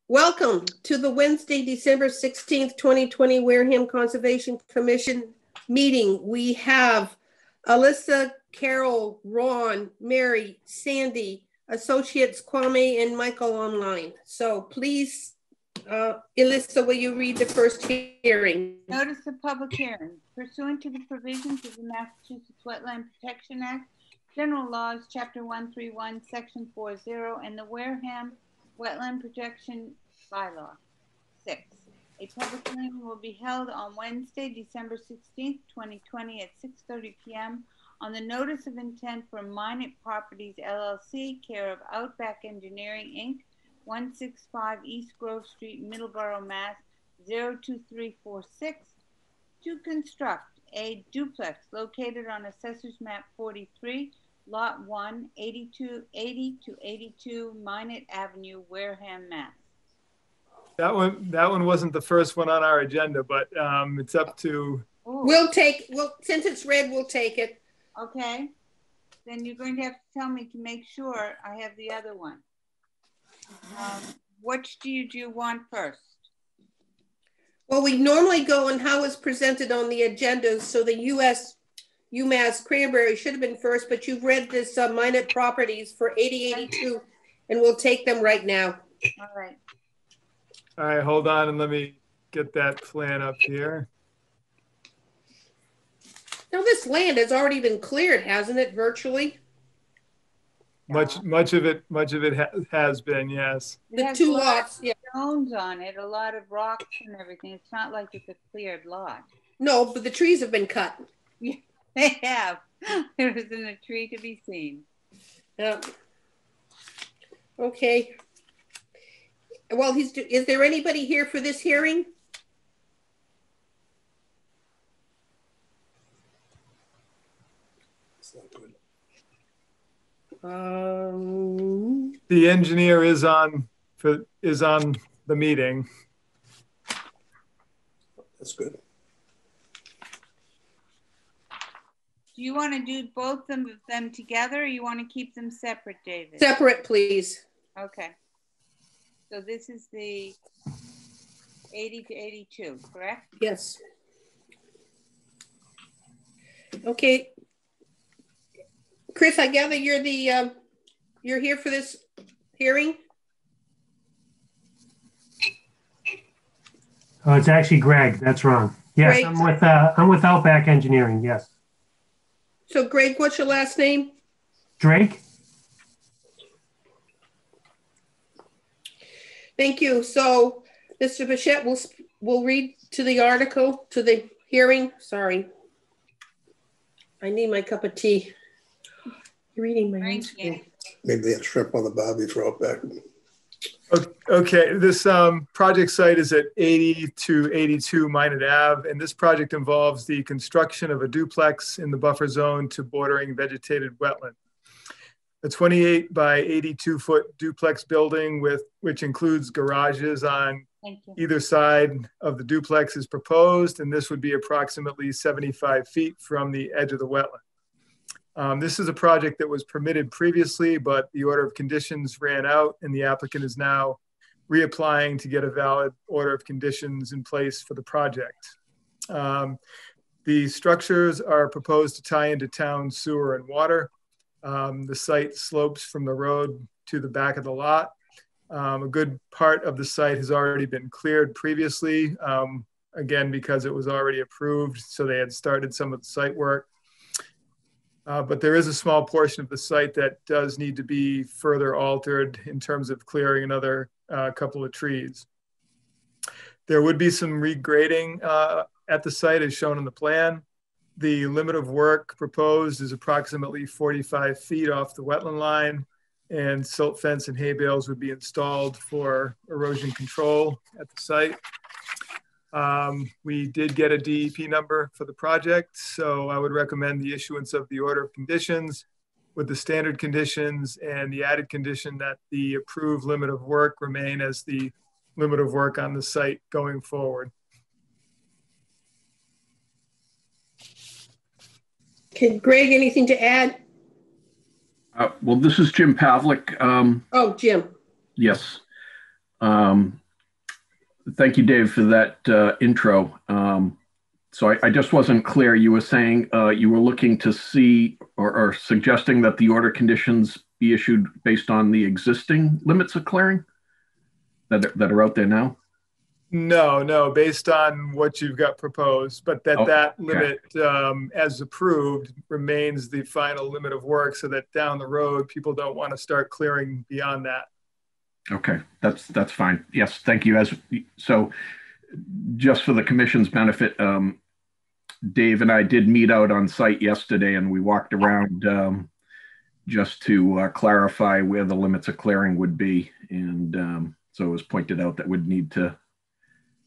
Welcome to the Wednesday, December 16th, 2020 Wareham Conservation Commission meeting. We have Alyssa, Carol, Ron, Mary, Sandy, Associates Kwame, and Michael online. So please, Alyssa, will you read the first hearing? Notice of public hearing. Pursuant to the provisions of the Massachusetts Wetland Protection Act, General Laws, Chapter 131, Section 40, and the Wareham Wetland Protection Bylaw. 6. A public hearing will be held on Wednesday, December 16th, 2020 at 6:30 p.m. on the notice of intent for Minot Properties LLC, care of Outback Engineering, Inc., 165 East Grove Street, Middleborough, Mass. 02346, to construct a duplex located on Assessor's Map 43, Lot 1, 80 to 82 Minot Avenue, Wareham, Mass. That one wasn't the first one on our agenda, but it's up to. Ooh. Since it's red, we'll take it. Okay. Then you're going to have to tell me to make sure I have the other one. Which do you want first? Well, we normally go on how it's presented on the agenda. So the UMass Cranberry should have been first, but you've read this Minot Properties for 8082, and we'll take them right now. All right. All right, hold on and let me get that plan up here. Now this land has already been cleared, hasn't it, virtually? Much of it has been, yes. The two lots, yeah. Stones on it, a lot of rocks and everything. It's not like it's a cleared lot. No, but the trees have been cut. Yeah, they have. There isn't a tree to be seen. Yeah. Okay. Well, is there anybody here for this hearing? The engineer is on the meeting. That's good. Do you want to do both of them together, or you want to keep them separate, David? Separate, please. Okay. So this is the 80 to 82, correct? Yes. Okay. Chris, I gather you're here for this hearing? Oh, it's actually Greg. That's wrong. Yes, Greg. I'm with Outback Engineering. Yes. So, Greg, what's your last name? Drake. Thank you. So, Mr. Bichette will read to the article, to the hearing. Sorry. I need my cup of tea. You're reading my answer. Maybe they have shrimp on the barbie for Outback. Okay, this project site is at 80 to 82 Minot Ave, and this project involves the construction of a duplex in the buffer zone to bordering vegetated wetland. A 28 by 82 foot duplex building which includes garages on either side of the duplex is proposed, and this would be approximately 75 feet from the edge of the wetland. This is a project that was permitted previously, but the order of conditions ran out, and the applicant is now reapplying to get a valid order of conditions in place for the project. The structures are proposed to tie into town sewer and water. The site slopes from the road to the back of the lot. A good part of the site has already been cleared previously, again, because it was already approved, so they had started some of the site work. But there is a small portion of the site that does need to be further altered in terms of clearing another couple of trees. There would be some regrading at the site as shown on the plan. The limit of work proposed is approximately 45 feet off the wetland line, and silt fence and hay bales would be installed for erosion control at the site. We did get a DEP number for the project, so I would recommend the issuance of the order of conditions with the standard conditions and the added condition that the approved limit of work remain as the limit of work on the site going forward. Okay, Greg, anything to add? Well, this is Jim Pavlik. Oh, Jim. Yes. Thank you, Dave, for that intro. So I just wasn't clear. You were saying you were looking to see or suggesting that the order conditions be issued based on the existing limits of clearing that are out there now? No, based on what you've got proposed, but that Okay. limit, as approved, remains the final limit of work, so that down the road, people don't want to start clearing beyond that. Okay, that's fine. Yes, thank you. So, just for the commission's benefit, Dave and I did meet out on site yesterday, and we walked around just to clarify where the limits of clearing would be, and so it was pointed out that we'd need to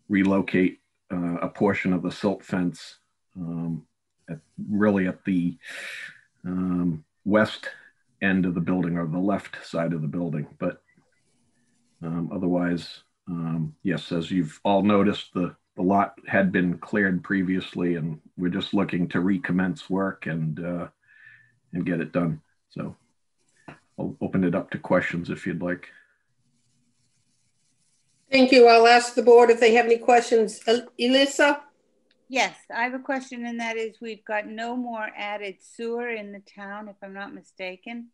relocate a portion of the silt fence really at the west end of the building, or the left side of the building. But otherwise, yes, as you've all noticed, the lot had been cleared previously, and we're just looking to recommence work and get it done. So I'll open it up to questions if you'd like. Thank you. I'll ask the board if they have any questions. Elissa? Yes, I have a question, and that is, we've got no more added sewer in the town, if I'm not mistaken.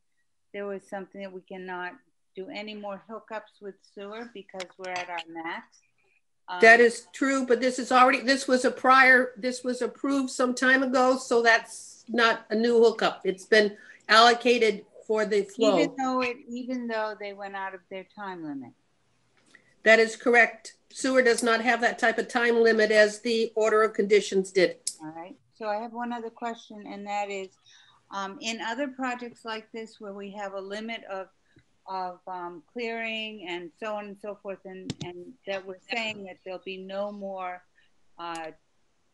There was something that we cannot do any more hookups with sewer because we're at our max. That is true, but this was approved some time ago, so that's not a new hookup. It's been allocated for the flow. Even though they went out of their time limit. That is correct. Sewer does not have that type of time limit as the order of conditions did. All right. So I have one other question, and that is, in other projects like this where we have a limit of clearing and so on and so forth, and that we're saying that there'll be no more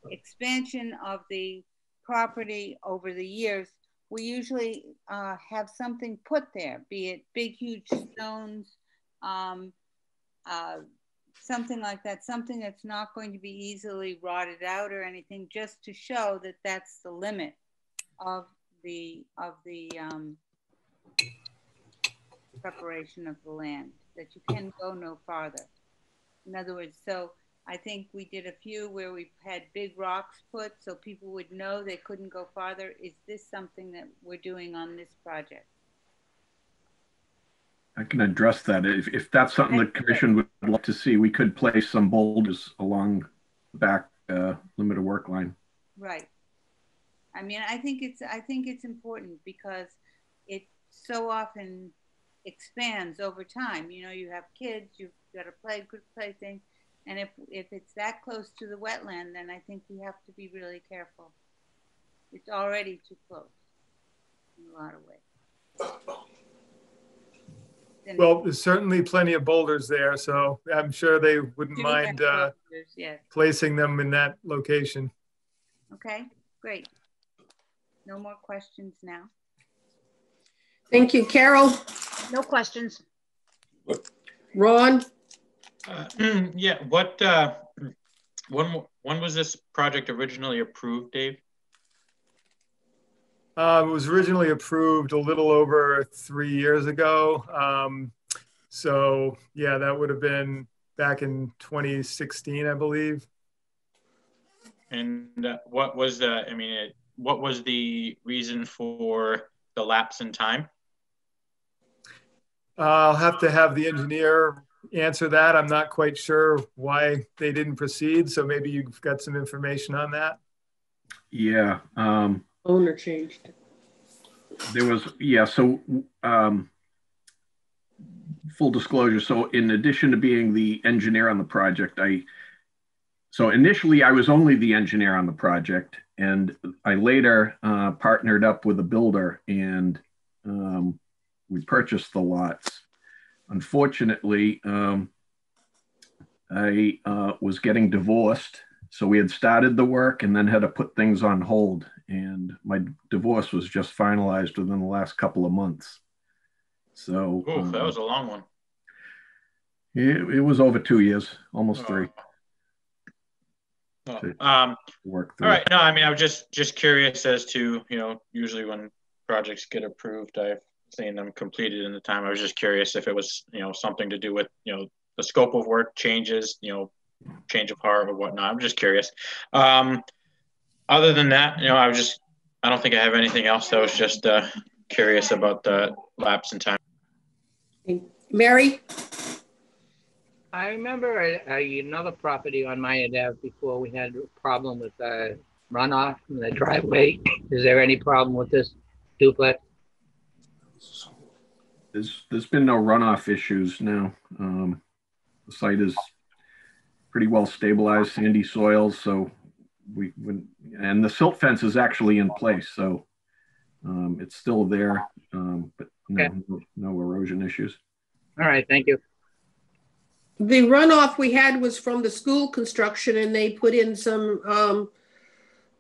expansion of the property over the years, we usually have something put there, be it big, huge stones, something like that, something that's not going to be easily rotted out or anything, just to show that that's the limit of the preparation of the land, that you can go no farther. In other words, so I think we did a few where we had big rocks put so people would know they couldn't go farther. Is this something that we're doing on this project? I can address that. If that's something the commission would like to see, we could place some boulders along the back limit of work line. Right. I mean, I think it's important because it so often expands over time. You know, you have kids, you've got a good plaything, and if it's that close to the wetland, then I think we have to be really careful. It's already too close in a lot of ways. Well, there's certainly plenty of boulders there, so I'm sure they wouldn't mind placing them in that location. Okay, great. No more questions now. Thank you. Carol? No questions. Ron? Yeah, when was this project originally approved, Dave? It was originally approved a little over 3 years ago. So yeah, that would have been back in 2016, I believe. And what was the reason for the lapse in time? I'll have to have the engineer answer that. I'm not quite sure why they didn't proceed. So maybe you've got some information on that. Yeah. Owner changed. There was, yeah. So full disclosure. So in addition to being the engineer on the project, so initially I was only the engineer on the project, and I later partnered up with a builder, and we purchased the lots. Unfortunately, I was getting divorced. So we had started the work and then had to put things on hold. And my divorce was just finalized within the last couple of months. So that was a long one. It was over 2 years, almost 3. Work through. All right. No, I mean, I was just curious as to, usually when projects get approved, I've seen them completed in the time. I was just curious if it was, something to do with, the the scope of work changes, change of heart or whatnot. I'm just curious. Other than that, I don't think I have anything else. I was just curious about the lapse in time. Mary? I remember another property on Minot Ave before we had a problem with runoff from the driveway. Is there any problem with this duplex? There's been no runoff issues now. The site is pretty well stabilized, sandy soils, so and the silt fence is actually in place, so it's still there, but no erosion issues. All right, thank you. The runoff we had was from the school construction, and they put in some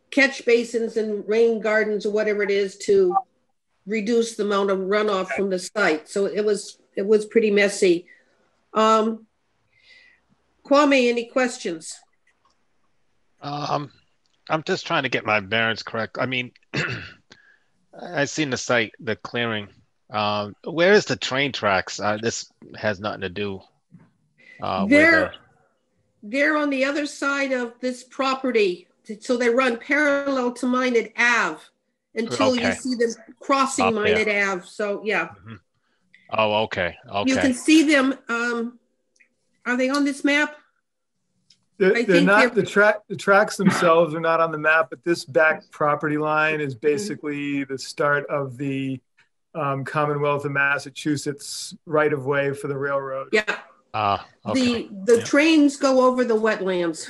catch basins and rain gardens or whatever it is to reduce the amount of runoff from the site. So it was pretty messy. Kwame, any questions? I'm just trying to get my bearings correct. I mean, I've seen the site, the clearing. Where is the train tracks? This has nothing to do. They're on the other side of this property. So they run parallel to Minot Ave until you see them crossing up Minot Ave. So yeah. Mm-hmm. Oh, okay. You can see them. Are they on this map? They're not. The tracks themselves are not on the map, but this back property line is basically the start of the Commonwealth of Massachusetts right of way for the railroad. Yeah. Okay. The trains go over the wetlands.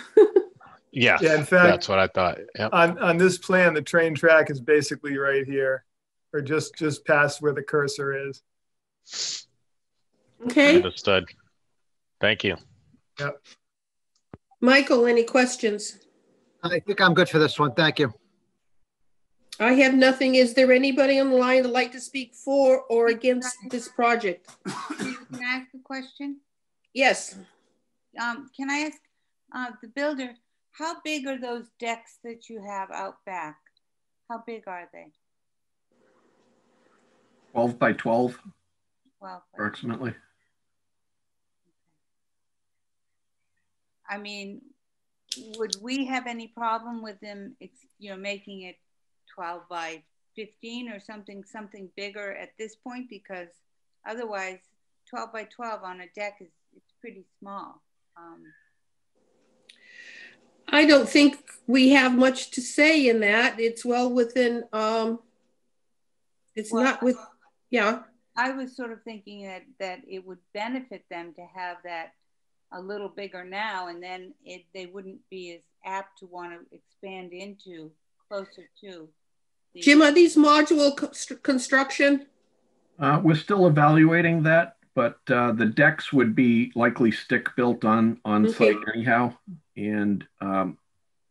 Yeah. In fact, that's what I thought. Yep. On this plan, the train track is basically right here, or just past where the cursor is. Okay. Understood. Thank you. Yep. Michael, any questions? I think I'm good for this one. Thank you. I have nothing. Is there anybody on the line that'd like to speak for or against this project? Can I ask a question? Yes. Can I ask the builder, how big are those decks that you have out back? How big are they? 12 by 12, 12 approximately. I mean, would we have any problem with them, making it 12 by 15 or something bigger at this point? Because otherwise, 12 by 12 on a deck it's pretty small. I don't think we have much to say in that. It's well within. Not with. Yeah. I was sort of thinking that it would benefit them to have that a little bigger now, and then they wouldn't be as apt to want to expand into closer to. Jim, are these modular construction? We're still evaluating that, but the decks would be likely stick built on site anyhow. And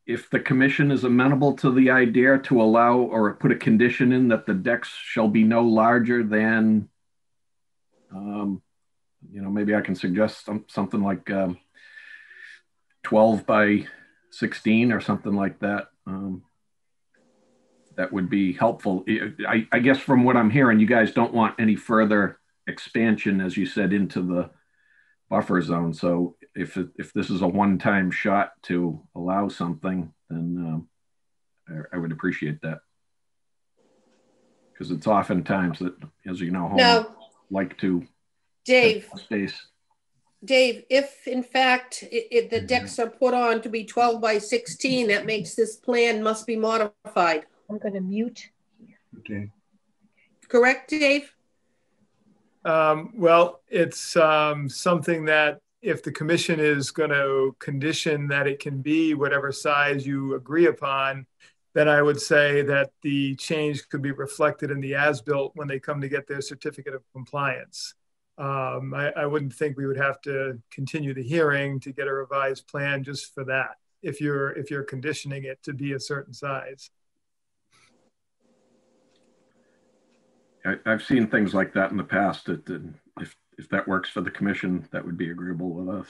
if the commission is amenable to the idea to allow or put a condition in that the decks shall be no larger than, maybe I can suggest something like 12 by 16 or something like that. That would be helpful. I guess from what I'm hearing, you guys don't want any further expansion, as you said, into the buffer zone. So if this is a one-time shot to allow something, then I would appreciate that. Because it's oftentimes that, as you know, homes like to Dave, space. Dave, if in fact the decks are put on to be 12 by 16, that makes this plan must be modified. I'm going to mute. Okay. Correct, Dave? Well, it's something that if the commission is going to condition that it can be whatever size you agree upon, then I would say that the change could be reflected in the as-built when they come to get their certificate of compliance. I wouldn't think we would have to continue the hearing to get a revised plan just for that, if you're conditioning it to be a certain size. I've seen things like that in the past. That if that works for the commission, that would be agreeable with us.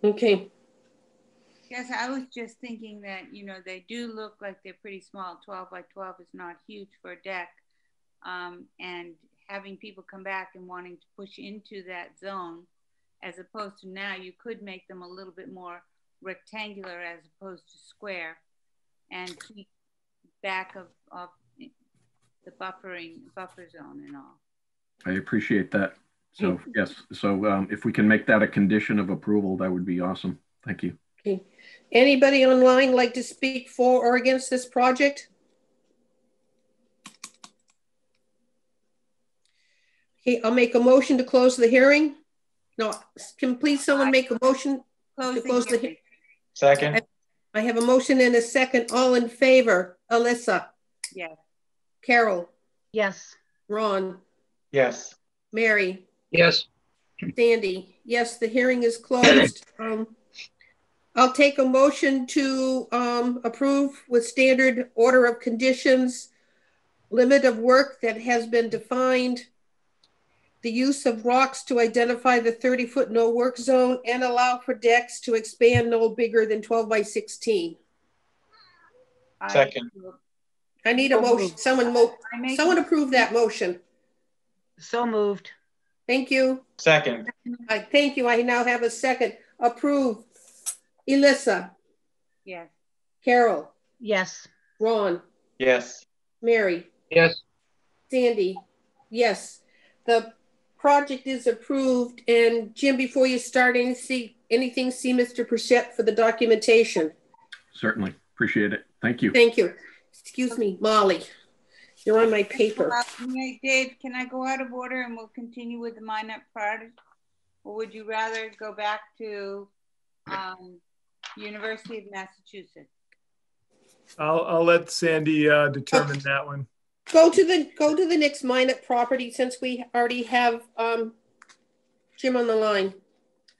Okay. Yes, I was just thinking that, they do look like they're pretty small. 12 by 12 is not huge for a deck. And having people come back and wanting to push into that zone, as opposed to now you could make them a little bit more rectangular as opposed to square, and keep back of the buffer zone and all. I appreciate that. So yes, so if we can make that a condition of approval, that would be awesome. Thank you. Okay. Anybody online like to speak for or against this project? Okay, I'll make a motion to close the hearing. No, can please someone make a motion to close the hearing? Second. I have a motion and a second. All in favor? Alyssa? Yes. Carol? Yes. Ron? Yes. Mary? Yes. Sandy? Yes, the hearing is closed. I'll take a motion to approve with standard order of conditions, limit of work that has been defined, the use of rocks to identify the 30-foot no work zone, and allow for decks to expand no bigger than 12 by 16. Second. I need a motion. Someone approve that motion. So moved. Thank you. Second. Thank you. I now have a second. Approve. Alyssa? Yes. Carol? Yes. Ron? Yes. Mary? Yes. Sandy? Yes. The project is approved. And Jim, before you start anything, see Mr. Perchette for the documentation. Certainly. Appreciate it. Thank you. Thank you. Excuse me, Molly. You're on my paper. Dave, can I go out of order and we'll continue with the minor project? Or would you rather go back to University of Massachusetts? I'll let Sandy determine that one. Go to the next Minot property since we already have Jim on the line.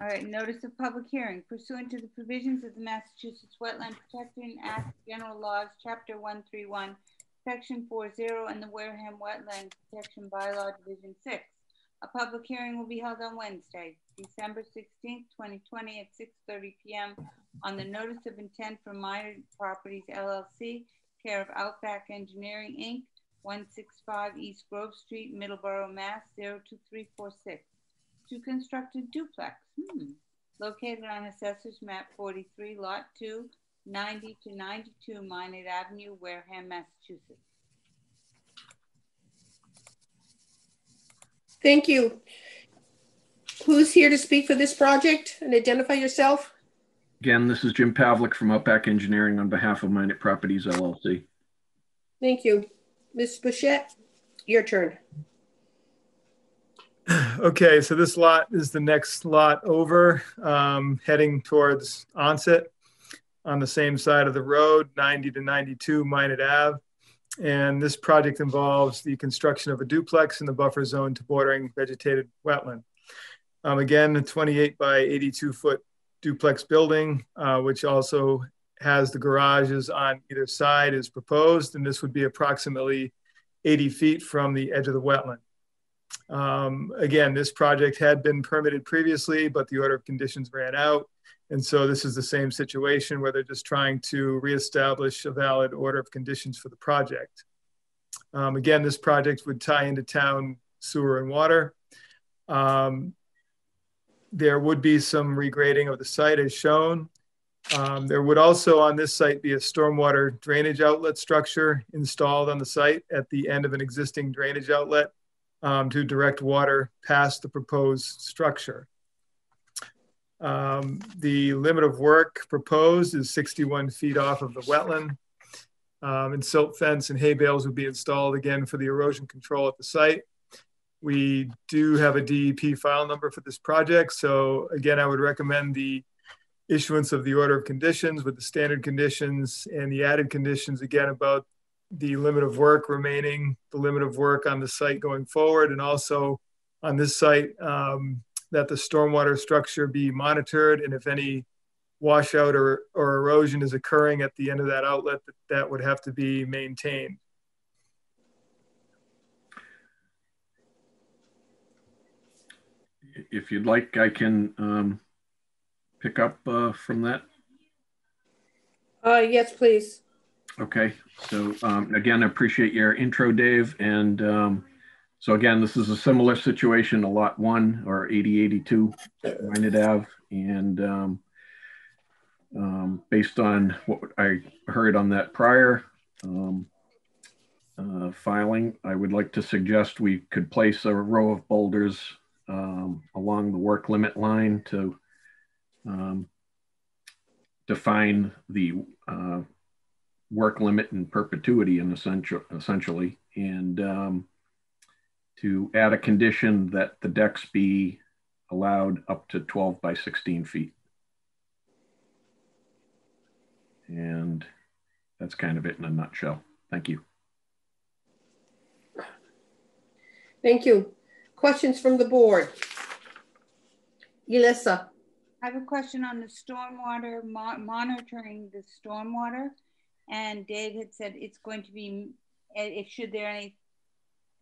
All right, notice of public hearing. Pursuant to the provisions of the Massachusetts Wetland Protection Act, General Laws, Chapter 131, Section 40, and the Wareham Wetland Protection Bylaw, Division 6. A public hearing will be held on Wednesday, December 16th, 2020 at 6:30 p.m. on the Notice of Intent for Minor Properties, LLC, care of Outback Engineering, Inc., 165 East Grove Street, Middleborough, Mass. 02346. To construct a duplex located on Assessor's Map 43, Lot 2, 90 to 92 Minot Avenue, Wareham, Massachusetts. Thank you. Who's here to speak for this project and identify yourself? Again, this is Jim Pavlik from Outback Engineering on behalf of Minot Properties, LLC. Thank you. Ms. Bouchette, your turn. Okay, so this lot is the next lot over, heading towards Onset on the same side of the road, 90 to 92 Minot Ave. And this project involves the construction of a duplex in the buffer zone to bordering vegetated wetland. Again, a 28 by 82 foot duplex building, which also has the garages on either side is proposed. And this would be approximately 80 feet from the edge of the wetland. Again, this project had been permitted previously, but the order of conditions ran out. And so this is the same situation where they're just trying to reestablish a valid order of conditions for the project. Again, this project would tie into town sewer and water. There would be some regrading of the site as shown. There would also on this site be a stormwater drainage outlet structure installed on the site at the end of an existing drainage outlet to direct water past the proposed structure. The limit of work proposed is 61 feet off of the wetland. And silt fence and hay bales would be installed again for the erosion control at the site. We do have a DEP file number for this project. So again, I would recommend the issuance of the order of conditions with the standard conditions and the added conditions again about the limit of work remaining, the limit of work on the site going forward, and also on this site that the stormwater structure be monitored, and if any washout or erosion is occurring at the end of that outlet, that would have to be maintained. If you'd like, I can pick up from that. Yes, please. Okay, so again, I appreciate your intro, Dave. And So again, this is a similar situation to Lot 1 or 8082 Minot Ave. And based on what I heard on that prior filing, I would like to suggest we could place a row of boulders along the work limit line to define the work limit in perpetuity essentially, and to add a condition that the decks be allowed up to 12 by 16 feet. And that's kind of it in a nutshell. Thank you. Thank you. Questions from the board? Elissa. I have a question on the stormwater, monitoring the stormwater. And Dave had said it's going to be, should there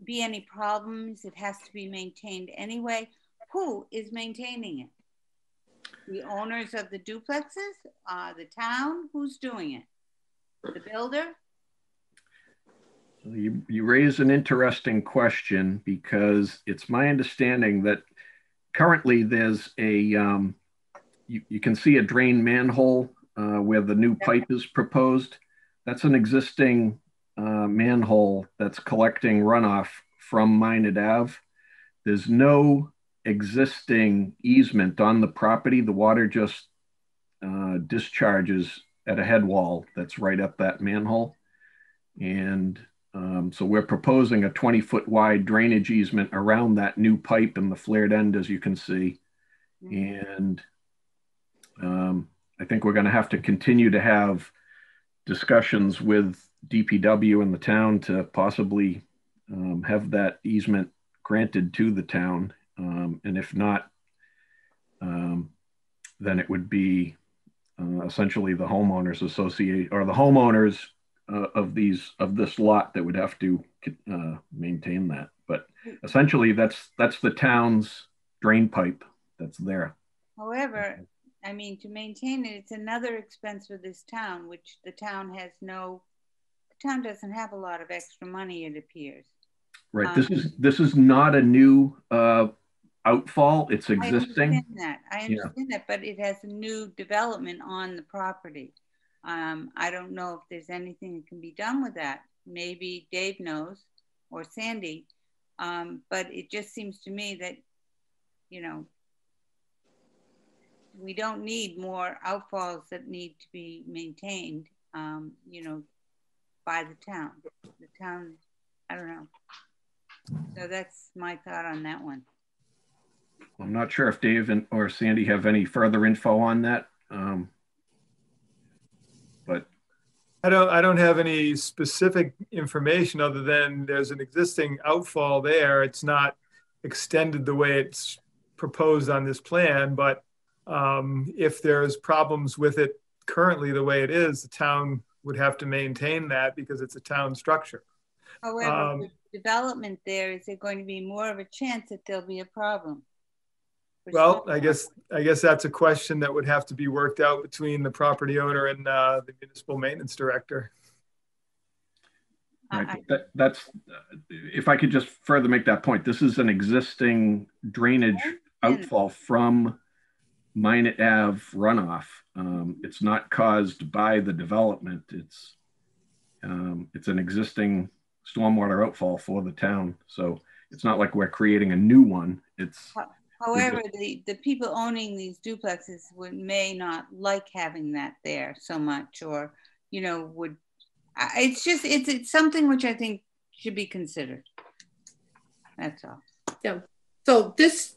be any problems, it has to be maintained anyway. Who is maintaining it? The owners of the duplexes? The town? Who's doing it? The builder? You raise an interesting question, because it's my understanding that currently there's a, you can see a drain manhole where the new pipe is proposed. That's an existing manhole that's collecting runoff from Minot Ave. There's no existing easement on the property. The water just discharges at a head wall that's right up that manhole. And so we're proposing a 20-foot wide drainage easement around that new pipe and the flared end, as you can see. And I think we're going to have to continue to have discussions with DPW and the town to possibly have that easement granted to the town. And if not, then it would be essentially the homeowners associate, or the homeowners of this lot that would have to maintain that. But essentially that's the town's drain pipe that's there. However, I mean, to maintain it, it's another expense for this town, which the town has no, the town doesn't have a lot of extra money, it appears. Right. This is not a new outfall. It's existing. I understand that, but it has a new development on the property. I don't know if there's anything that can be done with that. Maybe Dave knows, or Sandy, but it just seems to me that, you know, we don't need more outfalls that need to be maintained, you know, by the town. The town, I don't know. So that's my thought on that one. I'm not sure if Dave or Sandy have any further info on that. But I don't have any specific information other than there's an existing outfall there. It's not extended the way it's proposed on this plan, but if there's problems with it currently the way it is, the town would have to maintain that because it's a town structure. However, with development there, is there going to be more of a chance that there'll be a problem? Well, I guess that's a question that would have to be worked out between the property owner and the municipal maintenance director. Right. That's if I could just further make that point. This is an existing drainage outfall from Minot Ave runoff. It's not caused by the development. It's an existing stormwater outfall for the town. So it's not like we're creating a new one. It's however, the people owning these duplexes may not like having that there so much, or, you know, would, it's just, it's something which I think should be considered. That's all. Yeah. So this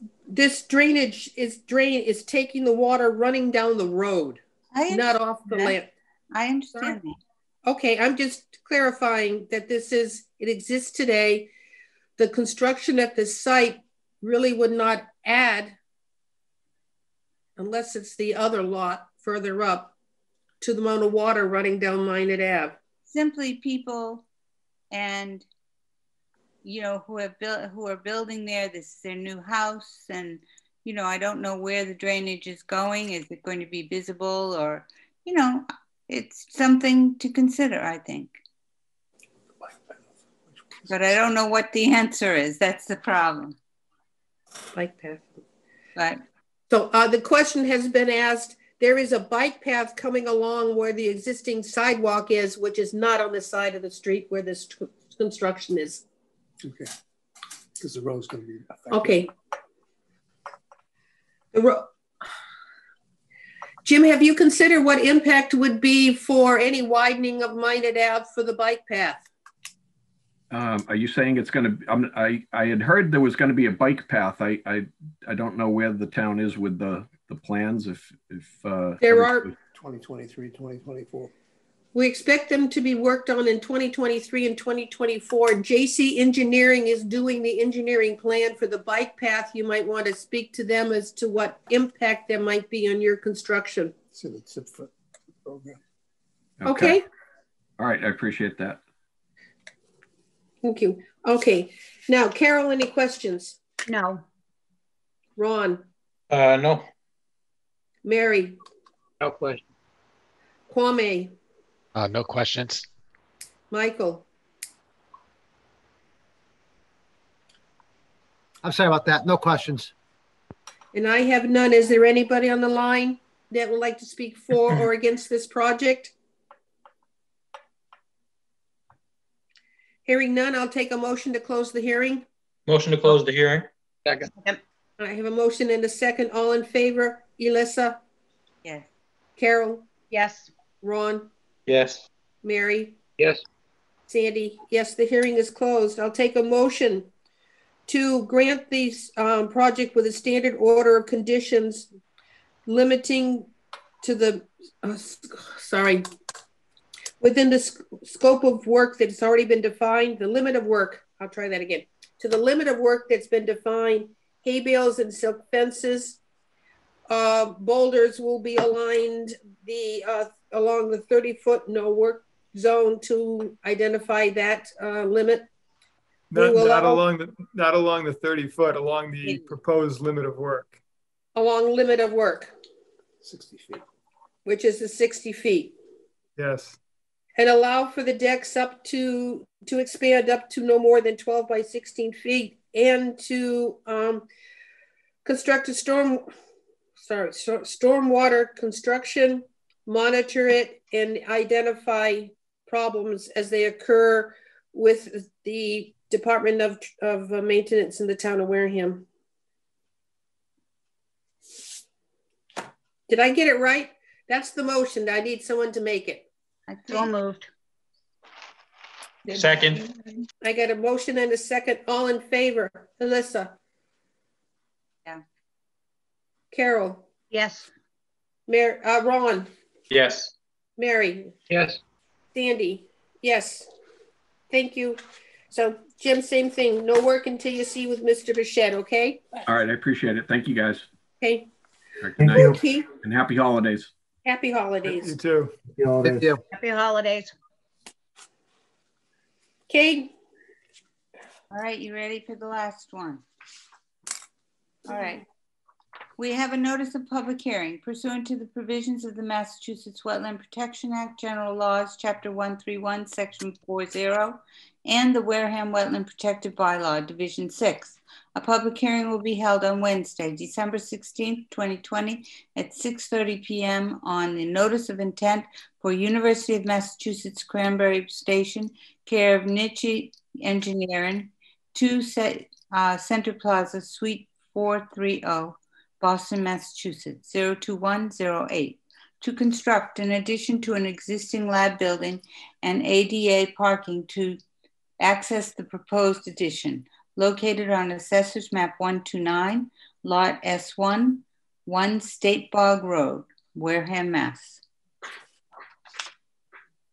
drainage is taking the water running down the road, not off the land. I understand that. Okay, I'm just clarifying that it exists today. The construction at the site really would not add, unless it's the other lot further up, to the amount of water running down Minot Ave. Simply people and, you know, who are building there. This is their new house, and, you know, I don't know where the drainage is going. Is it going to be visible, or, you know, it's something to consider, I think. but I don't know what the answer is. That's the problem. Bike path. But So the question has been asked. There is a bike path coming along where the existing sidewalk is, which is not on the side of the street where this construction is. Okay. Because the road's going to be affected. Okay. Jim, have you considered what impact would be for any widening of Minot Ave for the bike path? Are you saying it's going to? I had heard there was going to be a bike path. I don't know where the town is with the plans. If there are 2023, 2024. We expect them to be worked on in 2023 and 2024. JC Engineering is doing the engineering plan for the bike path. You might want to speak to them as to what impact there might be on your construction. So the tip foot program. Okay. All right. I appreciate that. Thank you. Okay. Now, Carol, any questions? No. Ron? No. Mary? No question. Kwame? No questions. Michael? I'm sorry about that. No questions. And I have none. Is there anybody on the line that would like to speak for or against this project? Hearing none, I'll take a motion to close the hearing. Motion to close the hearing. Second. I have a motion and a second. All in favor? Elissa? Yes. Carol? Yes. Ron? Yes. Mary? Yes. Sandy? Yes, the hearing is closed. I'll take a motion to grant the project with a standard order of conditions limiting to the, within the scope of work that's already been defined, the limit of work, I'll try that again, to the limit of work that's been defined, hay bales and silk fences, boulders will be aligned along the 30-foot no work zone to identify that limit. Not along the 30 foot, along the proposed limit of work. Along limit of work. 60 feet. Which is the 60 feet. Yes. And allow for the decks up to expand up to no more than 12 by 16 feet and to construct a stormwater construction, monitor it, and identify problems as they occur with the Department of Maintenance in the town of Wareham. Did I get it right? That's the motion. I need someone to make it. I so moved. Second. I got a motion and a second. All in favor? Alyssa? Yeah. Carol? Yes. Ron? Yes. Mary? Yes. Sandy? Yes. Thank you. So, Jim, same thing. No work until you see with Mr. Bichette, okay? All right. I appreciate it. Thank you, guys. Okay. Right, good night. Okay. And happy holidays. Happy holidays. You too. Thank you. Happy holidays. Okay. all right, you ready for the last one? All right. We have a notice of public hearing pursuant to the provisions of the Massachusetts Wetland Protection Act, General Laws, Chapter 131, Section 40, and the Wareham Wetland Protective Bylaw, Division 6. A public hearing will be held on Wednesday, December 16th, 2020 at 6:30 p.m. on the notice of intent for University of Massachusetts Cranberry Station, care of Niche Engineering, 2 Center Plaza, Suite 430, Boston, Massachusetts, 02108, to construct in addition to an existing lab building and ADA parking to access the proposed addition, located on Assessor's Map 129, Lot S1, 1 State Bog Road, Wareham, Mass.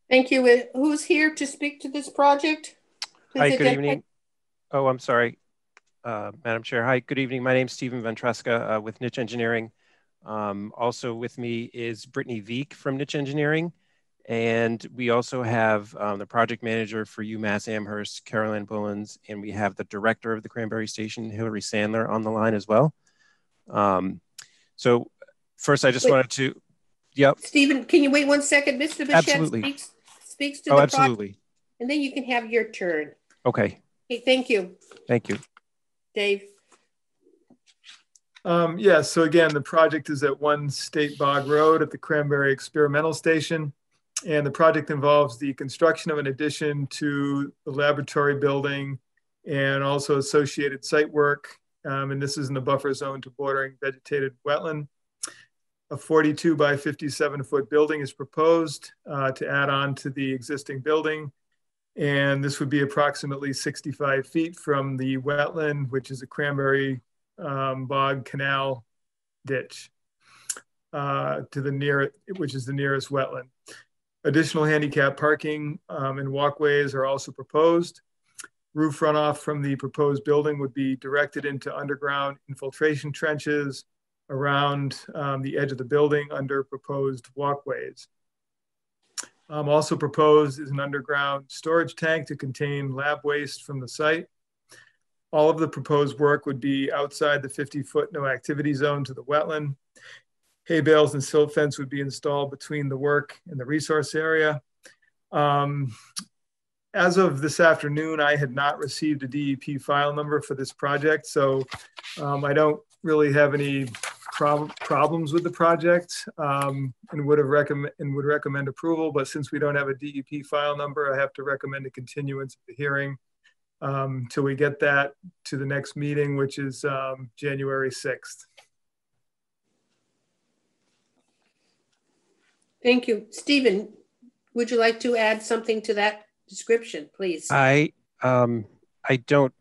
Thank you. Who's here to speak to this project? Please Hi, good evening. Oh, I'm sorry, Madam Chair. Hi, good evening. My name's Stephen Ventresca with Niche Engineering. Also with me is Brittany Veek from Niche Engineering. And we also have the project manager for UMass Amherst, Caroline Bullens, and we have the director of the Cranberry Station, Hillary Sandler, on the line as well. So first, I just wanted to, yep. Stephen, can you wait 1 second? Mr. Bichette speaks to the absolutely. project, and then you can have your turn. Okay. Okay, thank you. Thank you. Dave? Yeah, so again, the project is at 1 State Bog Road at the Cranberry Experimental Station. And the project involves the construction of an addition to the laboratory building and also associated site work. And this is in the buffer zone to bordering vegetated wetland. A 42 by 57 foot building is proposed to add on to the existing building. And this would be approximately 65 feet from the wetland, which is a cranberry bog canal ditch to the which is the nearest wetland. Additional handicap parking and walkways are also proposed. Roof runoff from the proposed building would be directed into underground infiltration trenches around the edge of the building under proposed walkways. Also proposed is an underground storage tank to contain lab waste from the site. All of the proposed work would be outside the 50-foot no activity zone to the wetland. Hay bales and silt fence would be installed between the work and the resource area. As of this afternoon, I had not received a DEP file number for this project, so I don't really have any problems with the project and would recommend approval. But since we don't have a DEP file number, I have to recommend a continuance of the hearing till we get that to the next meeting, which is January 6th. Thank you. Stephen, would you like to add something to that description, please? I don't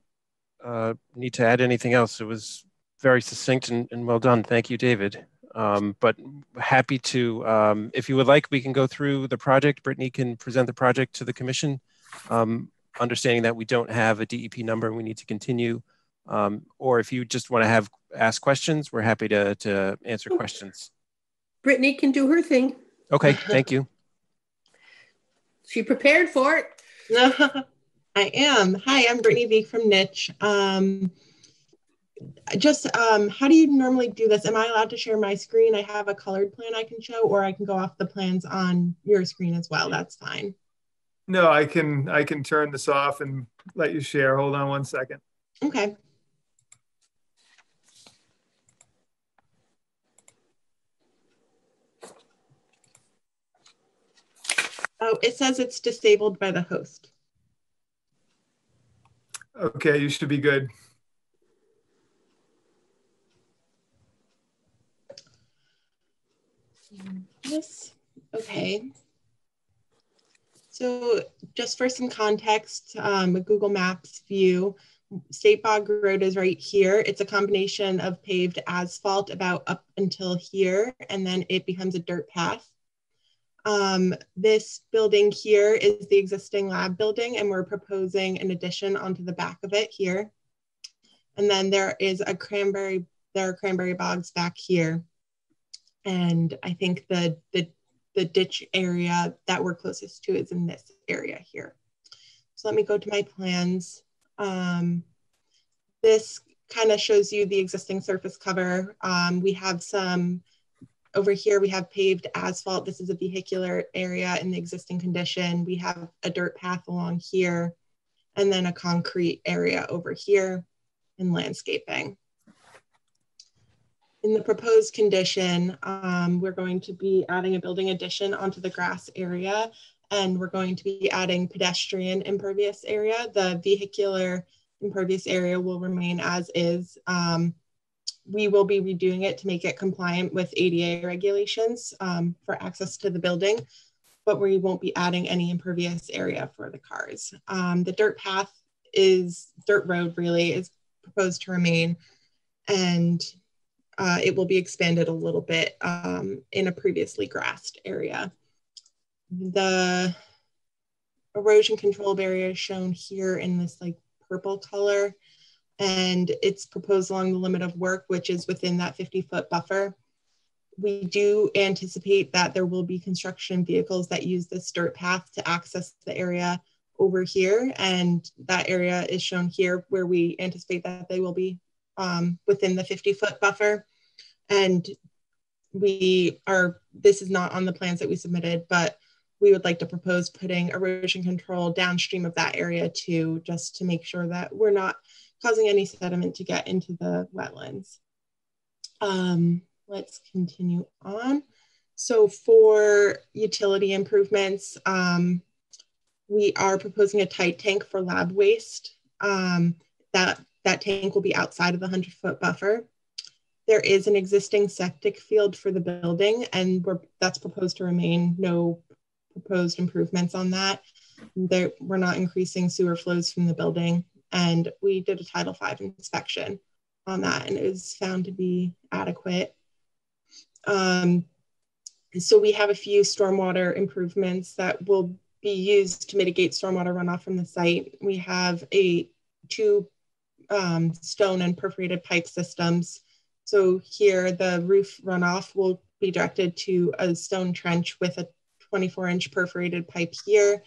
need to add anything else. It was very succinct and well done. Thank you, David. But happy to, if you would like, we can go through the project. Brittany can present the project to the commission, understanding that we don't have a DEP number and we need to continue. Or if you just want to ask questions, we're happy to answer questions. Brittany can do her thing. Okay, thank you. She prepared for it. I am. Hi, I'm Brittany Veek from Niche. How do you normally do this? Am I allowed to share my screen? I have a colored plan I can show, or I can go off the plans on your screen as well. That's fine. No, I can turn this off and let you share. Hold on one second. Okay. Oh, it says it's disabled by the host. Okay, you should be good. Yes. Okay. So just for some context, a Google Maps view, State Bog Road is right here. It's a combination of paved asphalt about up until here, and then it becomes a dirt path. This building here is the existing lab building, and we're proposing an addition onto the back of it here. And then there are cranberry bogs back here. And I think the ditch area that we're closest to is in this area here. So let me go to my plans. This kind of shows you the existing surface cover. We have some, over here we have paved asphalt. This is a vehicular area in the existing condition. We have a dirt path along here, and then a concrete area over here and landscaping. In the proposed condition, we're going to be adding a building addition onto the grass area, and we're going to be adding pedestrian impervious area. The vehicular impervious area will remain as is. We will be redoing it to make it compliant with ADA regulations for access to the building, but we won't be adding any impervious area for the cars. The dirt path dirt road really is proposed to remain, and it will be expanded a little bit in a previously grassed area. The erosion control barrier is shown here in this like purple color, and it's proposed along the limit of work, which is within that 50-foot buffer. We do anticipate that there will be construction vehicles that use this dirt path to access the area over here, and that area is shown here where we anticipate that they will be within the 50-foot buffer. And this is not on the plans that we submitted, but we would like to propose putting erosion control downstream of that area too, just to make sure that we're not causing any sediment to get into the wetlands. Let's continue on. So for utility improvements, we are proposing a tight tank for lab waste. That tank will be outside of the 100-foot buffer. There is an existing septic field for the building, and that's proposed to remain. No proposed improvements on that. We're not increasing sewer flows from the building, and we did a Title V inspection on that, and it was found to be adequate. So we have a few stormwater improvements that will be used to mitigate stormwater runoff from the site. We have two stone and perforated pipe systems. So here the roof runoff will be directed to a stone trench with a 24-inch perforated pipe here,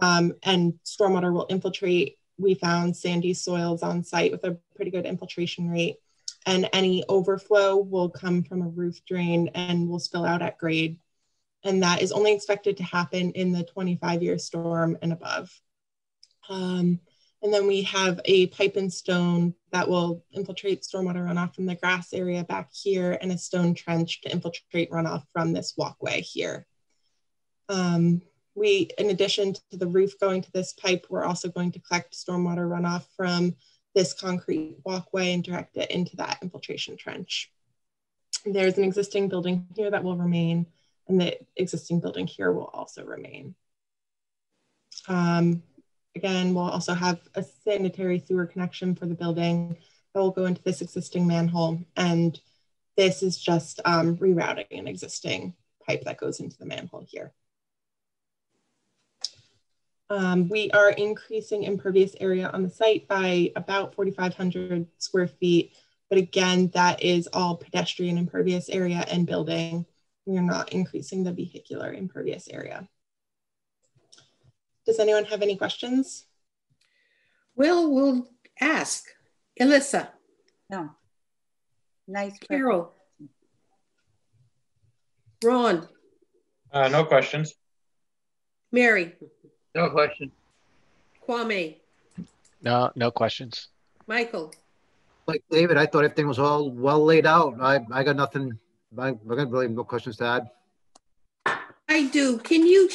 and stormwater will infiltrate. We found sandy soils on site with a pretty good infiltration rate, and any overflow will come from a roof drain and will spill out at grade. And that is only expected to happen in the 25-year storm and above. And then we have a pipe and stone that will infiltrate stormwater runoff from the grass area back here, and a stone trench to infiltrate runoff from this walkway here. In addition to the roof going to this pipe, we're also going to collect stormwater runoff from this concrete walkway and direct it into that infiltration trench. There's an existing building here that will remain, and the existing building here will also remain. Again, we'll also have a sanitary sewer connection for the building that will go into this existing manhole. And this is just rerouting an existing pipe that goes into the manhole here. We are increasing impervious area on the site by about 4,500 square feet. But again, that is all pedestrian impervious area and building. We are not increasing the vehicular impervious area. Does anyone have any questions? Well, we'll ask. Alyssa. No. Nice. Carol. Ron. No questions. Mary. No question. Kwame. No questions. Michael. Like David, I thought everything was all well laid out. I got nothing. I got really no questions to add. I do. Can you?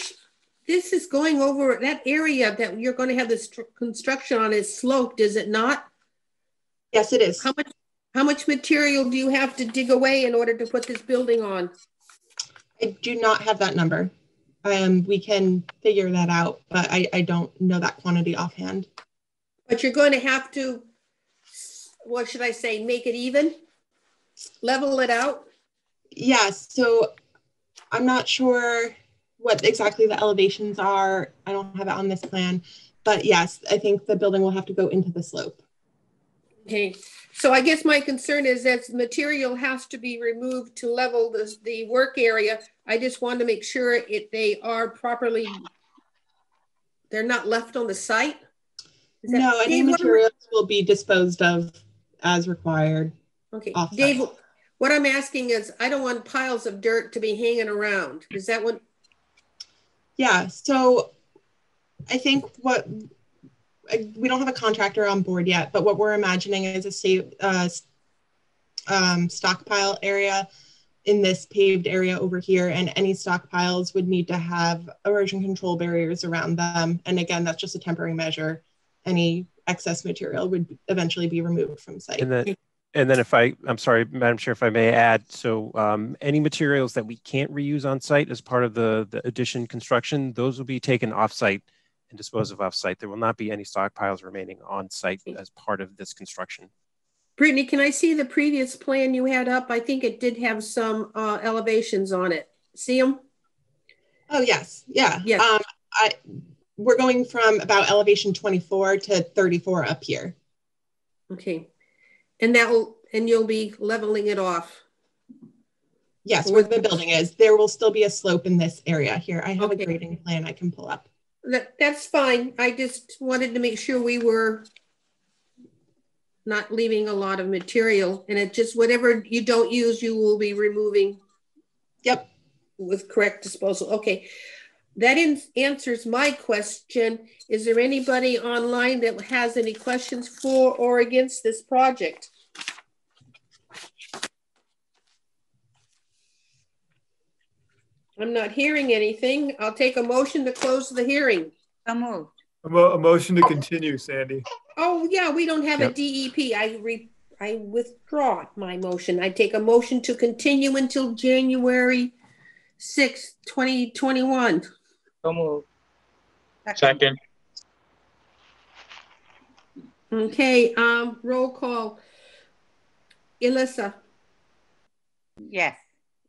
This is going over that area that you're going to have this construction on is sloped, is it not? Yes, it is. How much material do you have to dig away in order to put this building on? I do not have that number. We can figure that out, but I don't know that quantity offhand. But you're going to have to, what should I say, make it even? Level it out? Yes. So I'm not sure what exactly the elevations are. I don't have it on this plan, but yes, I think the building will have to go into the slope. Okay, so I guess my concern is that material has to be removed to level the work area. I just want to make sure they are properly, they're not left on the site. No, any materials will be disposed of as required. Okay, off-site. Dave, what I'm asking is, I don't want piles of dirt to be hanging around. Is that what? Yeah, so I think we don't have a contractor on board yet, but what we're imagining is a stockpile area in this paved area over here, and any stockpiles would need to have erosion control barriers around them. And again, that's just a temporary measure. Any excess material would eventually be removed from site. And then I'm sorry, Madam Chair, if I may add, so any materials that we can't reuse on site as part of the addition construction, those will be taken off site and disposed of off site. There will not be any stockpiles remaining on site as part of this construction. Brittany, can I see the previous plan you had up? I think it did have some elevations on it. See them? Oh, yes. Yeah. Yes. We're going from about elevation 24 to 34 up here. Okay. And you'll be leveling it off. Yes, where the building is. There will still be a slope in this area here. I have a grading plan I can pull up. That's fine. I just wanted to make sure we were not leaving a lot of material, and it just, whatever you don't use, you will be removing. Yep. With correct disposal. Okay. that answers my question. Is there anybody online that has any questions for or against this project? I'm not hearing anything. I'll take a motion to close the hearing. So moved. A motion to continue, Sandy. Oh yeah, we don't have a DEP. I withdraw my motion. I take a motion to continue until January 6th, 2021. So moved. Second. Okay, roll call. Elissa. Yes.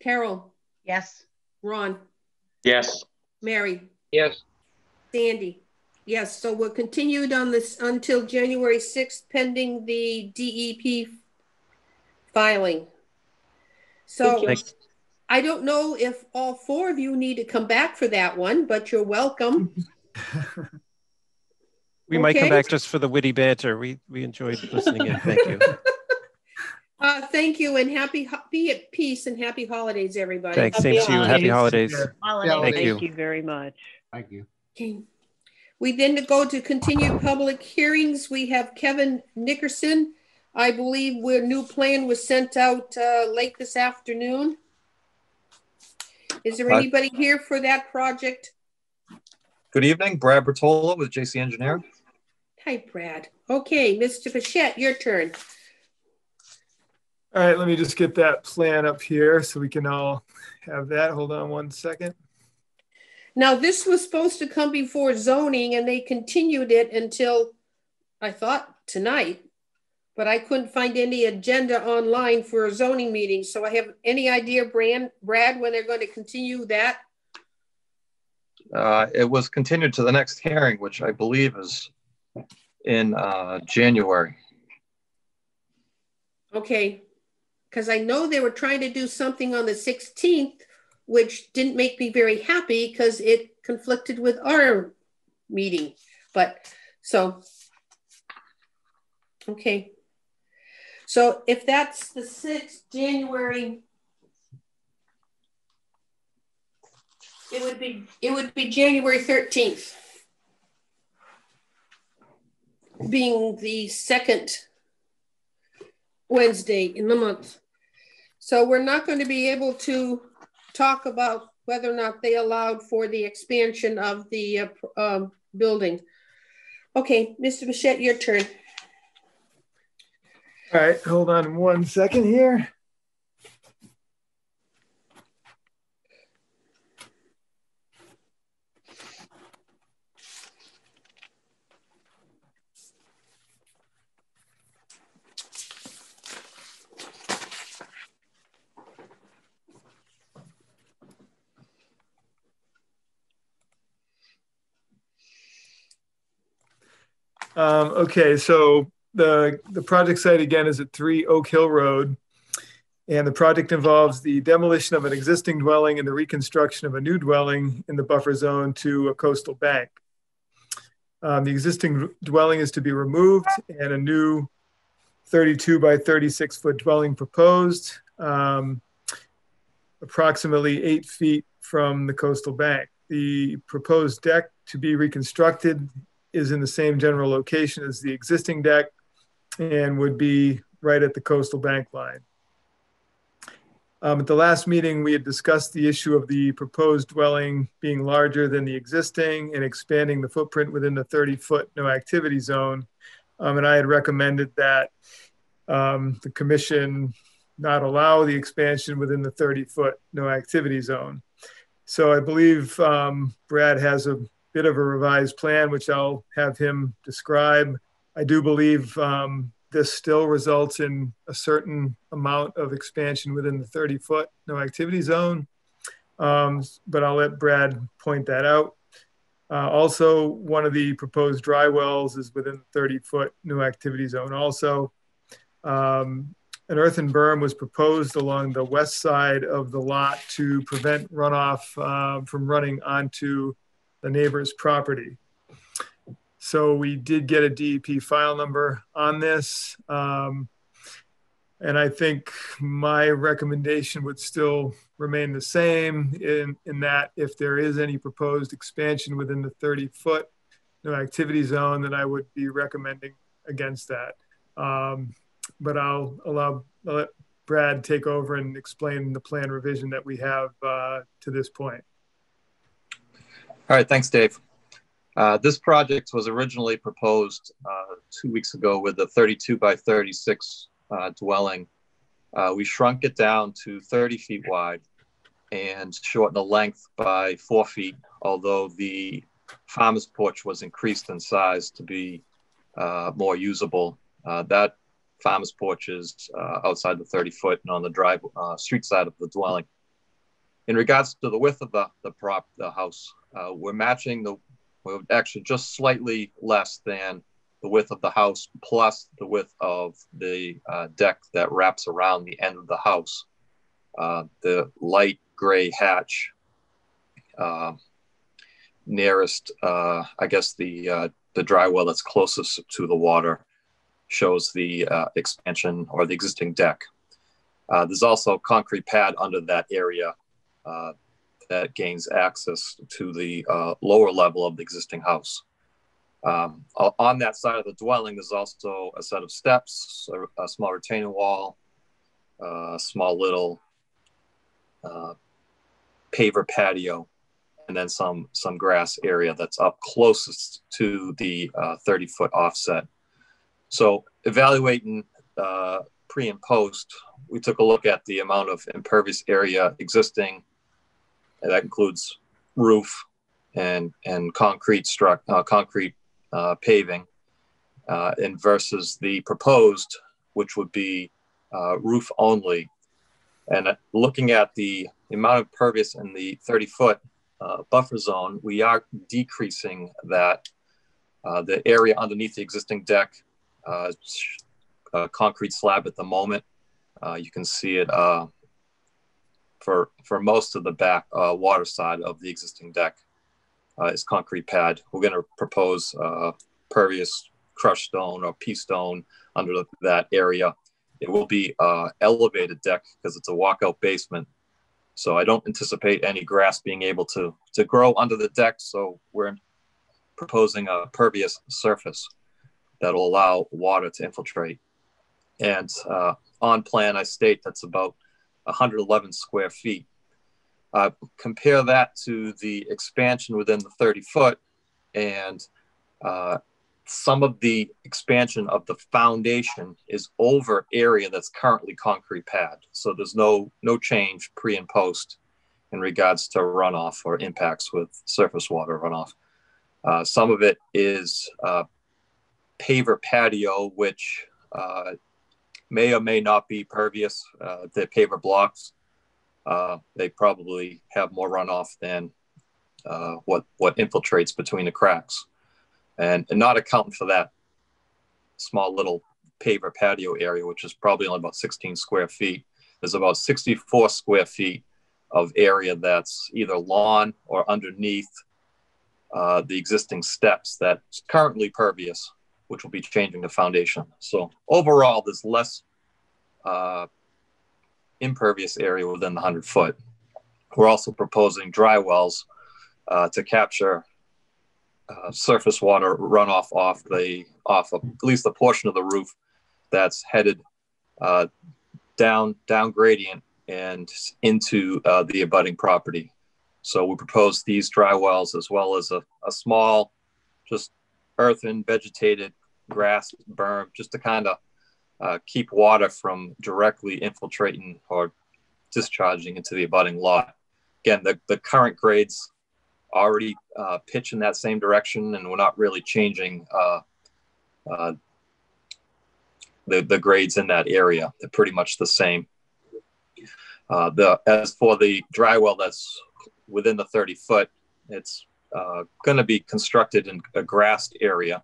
Carol. Yes. Ron. Yes. Mary. Yes. Sandy. Yes, so we're continued on this until January 6th pending the DEP filing. So I don't know if all four of you need to come back for that one, but you're welcome. We might come back just for the witty banter. We enjoyed listening in. Thank you. Thank you, and be at peace and happy holidays, everybody. Thanks. Same to you. Happy holidays. Thank you very much. Thank you. Okay. We then go to continued public hearings. We have Kevin Nickerson. I believe where new plan was sent out late this afternoon. Is there anybody here for that project? Good evening, Brad Bertola with JC Engineering. Hi, Brad. Okay, Mr. Bichette, your turn. All right, let me just get that plan up here so we can all have that. Hold on one second. Now, this was supposed to come before zoning, and they continued it until, I thought, tonight. But I couldn't find any agenda online for a zoning meeting. So I have any idea, Brad, when they're going to continue that? It was continued to the next hearing, which I believe is in January. Okay, because I know they were trying to do something on the 16th, which didn't make me very happy because it conflicted with our meeting. But so, okay. So if that's the 6th January, it would be January 13th, being the second Wednesday in the month. So we're not going to be able to talk about whether or not they allowed for the expansion of the building. Okay, Mr. Bichette, your turn. All right, hold on one second here. Okay, so the project site again is at 3 Oak Hill Road, and the project involves the demolition of an existing dwelling and the reconstruction of a new dwelling in the buffer zone to a coastal bank. The existing dwelling is to be removed and a new 32 by 36 foot dwelling proposed, approximately 8 feet from the coastal bank. The proposed deck to be reconstructed is in the same general location as the existing deck and would be right at the coastal bank line. At the last meeting, we had discussed the issue of the proposed dwelling being larger than the existing and expanding the footprint within the 30-foot no activity zone. And I had recommended that the commission not allow the expansion within the 30-foot no activity zone. So I believe Brad has a bit of a revised plan, which I'll have him describe. I do believe this still results in a certain amount of expansion within the 30-foot no activity zone, but I'll let Brad point that out. Also, one of the proposed dry wells is within the 30-foot no activity zone. Also, an earthen berm was proposed along the west side of the lot to prevent runoff from running onto the neighbor's property. So we did get a DEP file number on this. And I think my recommendation would still remain the same in that if there is any proposed expansion within the 30-foot no activity zone, then I would be recommending against that. But I'll let Brad take over and explain the plan revision that we have to this point. All right, thanks, Dave. This project was originally proposed 2 weeks ago with a 32 by 36 dwelling. We shrunk it down to 30 feet wide and shortened the length by 4 feet, although the farmer's porch was increased in size to be more usable. That farmer's porch is outside the 30-foot and on the street side of the dwelling. In regards to the width of the house, we're actually just slightly less than the width of the house plus the width of the deck that wraps around the end of the house. The light gray hatch nearest, I guess the dry well that's closest to the water shows the expansion or the existing deck. There's also a concrete pad under that area that gains access to the lower level of the existing house. On that side of the dwelling, there's also a set of steps, a small retaining wall, a small little paver patio, and then some grass area that's up closest to the 30-foot offset. So evaluating pre and post, we took a look at the amount of impervious area existing, and that includes roof and concrete paving, and versus the proposed, which would be roof only. And looking at the amount of impervious in the 30-foot buffer zone, we are decreasing that. The area underneath the existing deck, concrete slab at the moment. You can see it for most of the back water side of the existing deck is concrete pad. We're going to propose pervious crushed stone or pea stone under that area. It will be elevated deck because it's a walkout basement. So I don't anticipate any grass being able to grow under the deck. So we're proposing a pervious surface that will allow water to infiltrate. And on plan, I state that's about 111 square feet. Compare that to the expansion within the 30-foot, and some of the expansion of the foundation is over area that's currently concrete pad. So there's no change pre and post in regards to runoff or impacts with surface water runoff. Some of it is paver patio, which may or may not be pervious. The paver blocks, they probably have more runoff than what infiltrates between the cracks. And not accounting for that small little paver patio area, which is probably only about 16 square feet. There's about 64 square feet of area that's either lawn or underneath the existing steps that's currently pervious, which will be changing the foundation. So overall, there's less impervious area within the 100-foot. We're also proposing dry wells to capture surface water runoff off of at least a portion of the roof that's headed down gradient and into the abutting property. So we propose these dry wells as well as a small, just earthen vegetated grass berm, just to kind of keep water from directly infiltrating or discharging into the abutting lot. Again, the current grades already pitch in that same direction, and we're not really changing the grades in that area. They're pretty much the same. As for the dry well that's within the 30-foot, it's going to be constructed in a grassed area.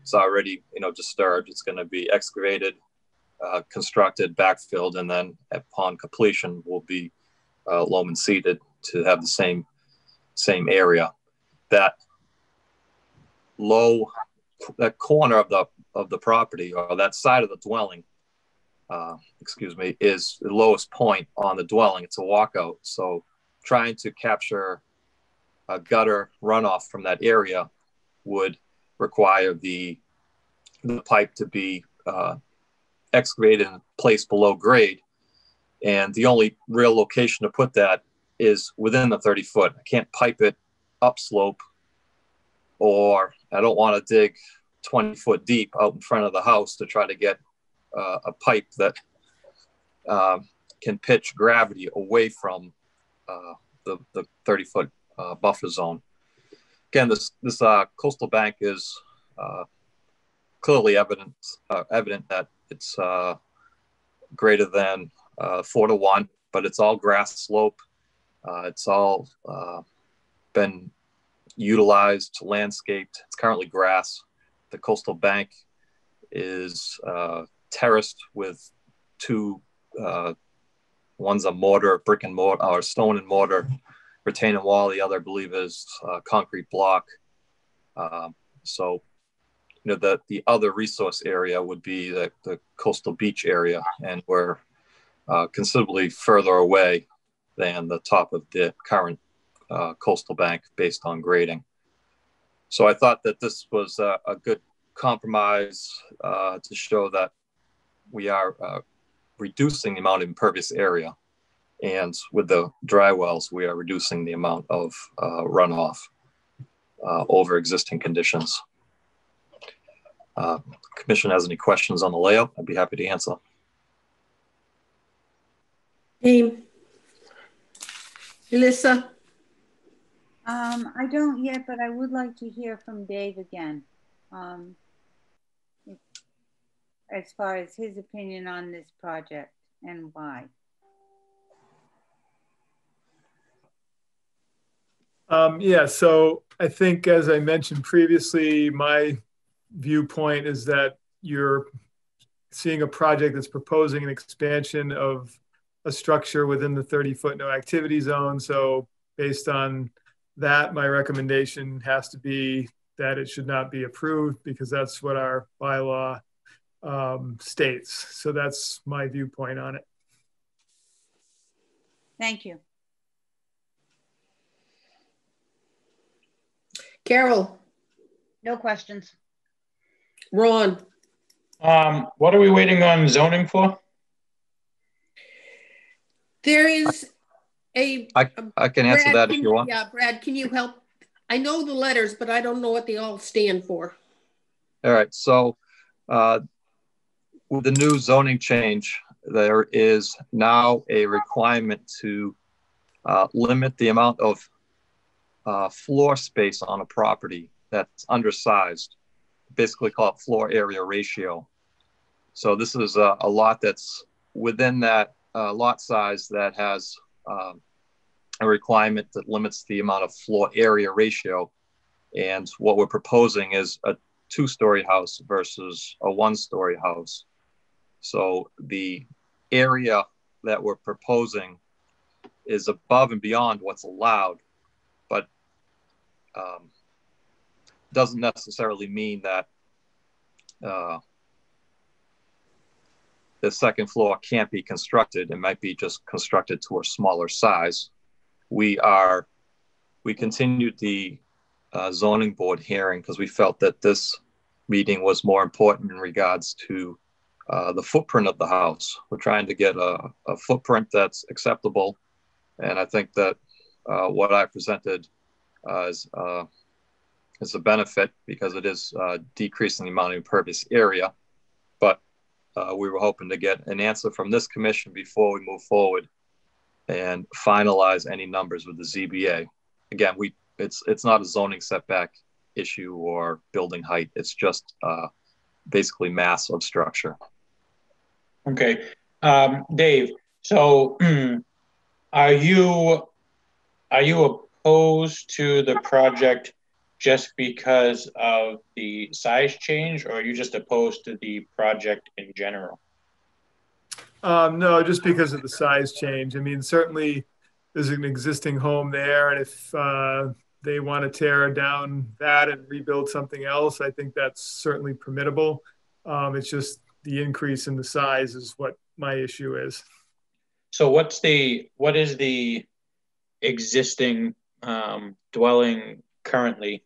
It's already disturbed. It's going to be excavated, constructed, backfilled, and then upon completion will be loam and seeded to have the same area. That corner of the property, or that side of the dwelling, excuse me, is the lowest point on the dwelling. It's a walkout. So trying to capture a gutter runoff from that area would require the pipe to be excavated and placed below grade. And the only real location to put that is within the 30 foot. I can't pipe it upslope, or I don't want to dig 20 foot deep out in front of the house to try to get a pipe that can pitch gravity away from the 30 foot buffer zone. Again, this coastal bank is clearly evident that it's greater than 4 to 1, but it's all grass slope. It's all been utilized, landscaped. It's currently grass. The coastal bank is terraced with two, one's a mortar, brick and mortar, or stone and mortar retaining wall. The other, I believe, is concrete block. So, you know, the other resource area would be the coastal beach area, and we're considerably further away than the top of the current coastal bank based on grading. So I thought that this was a good compromise to show that we are reducing the amount of impervious area. And with the dry wells, we are reducing the amount of runoff over existing conditions. Commission has any questions on the layout, I'd be happy to answer. Hey, Alyssa? I don't yet, but I would like to hear from Dave again. As far as his opinion on this project and why. Yeah, so I think, as I mentioned previously, my viewpoint is that you're seeing a project that's proposing an expansion of a structure within the 30-foot no activity zone. So based on that, my recommendation has to be that it should not be approved, because that's what our bylaw states. So that's my viewpoint on it. Thank you. Carol? No questions. Ron? What are we waiting on zoning for? There is I can answer that if you want. Yeah, Brad, can you help? I know the letters, but I don't know what they all stand for. All right, so with the new zoning change, there is now a requirement to limit the amount of floor space on a property that's undersized, basically call it floor area ratio. So this is a lot that's within that lot size that has a requirement that limits the amount of floor area ratio. And what we're proposing is a 2-story house versus a 1-story house. So the area that we're proposing is above and beyond what's allowed, but doesn't necessarily mean that the second floor can't be constructed. It might be just constructed to a smaller size. We continued the zoning board hearing because we felt that this meeting was more important in regards to the footprint of the house. We're trying to get a footprint that's acceptable. And I think that what I presented is a benefit, because it is decreasing the amount of impervious area. But we were hoping to get an answer from this commission before we move forward and finalize any numbers with the ZBA. Again, it's not a zoning setback issue or building height. It's just basically mass of structure. Okay, Dave. So, are you opposed to the project just because of the size change, or are you just opposed to the project in general? No, just because of the size change. I mean, certainly there's an existing home there, and if they want to tear down that and rebuild something else, I think that's certainly permittable. It's just the increase in the size is what my issue is. So what is the existing dwelling currently,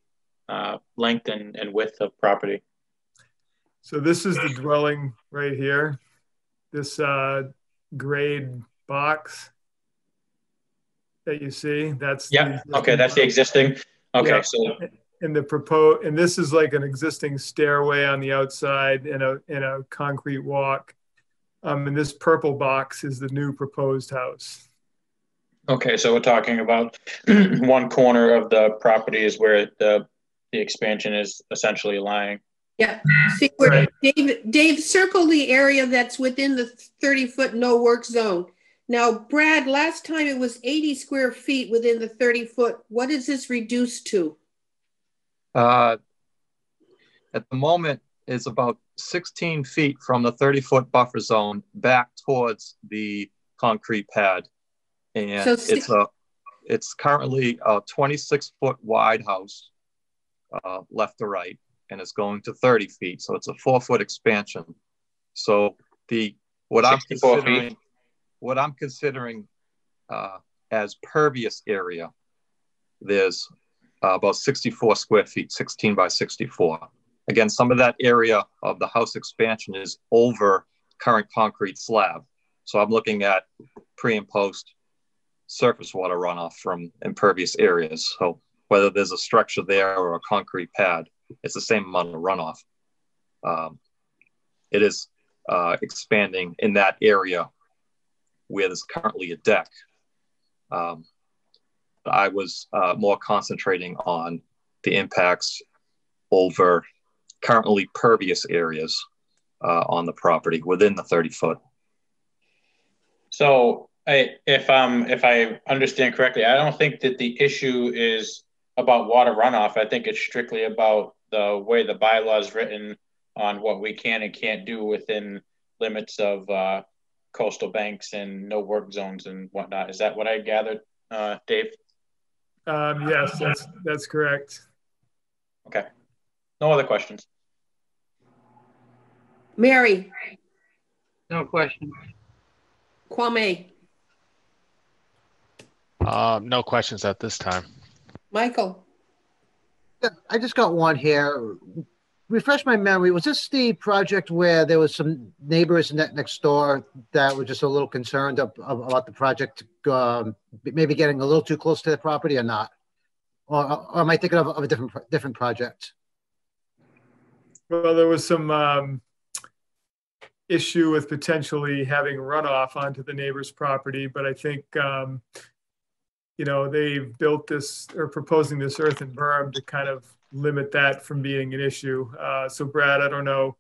length and width of property? So this is the dwelling right here, this grade box that you see. That's okay, that's the existing. Okay, yeah. so and this is like an existing stairway on the outside and a concrete walk. And this purple box is the new proposed house. okay, so we're talking about one corner of the property is where the expansion is essentially lying. Yeah. See where Dave, circle the area that's within the 30-foot no work zone. Now, Brad, last time it was 80 square feet within the 30-foot. What is this reduced to? At the moment, it's about 16 feet from the 30-foot buffer zone back towards the concrete pad. And so it's currently a 26-foot wide house, left to right, and it's going to 30 feet. So it's a 4-foot expansion. So what I'm considering as pervious area, there's about 64 square feet, 16 by 64. Again, some of that area of the house expansion is over current concrete slab. So I'm looking at pre and post surface water runoff from impervious areas. So whether there's a structure there or a concrete pad, it's the same amount of runoff. It is expanding in that area where there's currently a deck. I was more concentrating on the impacts over currently pervious areas on the property within the 30-foot. So if I understand correctly, I don't think that the issue is about water runoff. I think it's strictly about the way the bylaw is written on what we can and can't do within limits of coastal banks and no work zones and whatnot. Is that what I gathered, Dave? Yes, that's correct. Okay. No other questions. Mary. No question. Kwame. No questions at this time. Michael. I just got one here. Refresh my memory. Was this the project where there was some neighbors next door that were just a little concerned about the project maybe getting a little too close to the property or not? Or am I thinking of a different project? Well, there was some issue with potentially having runoff onto the neighbor's property, but I think they've built this or proposing this earthen berm to kind of limit that from being an issue. So Brad, I don't know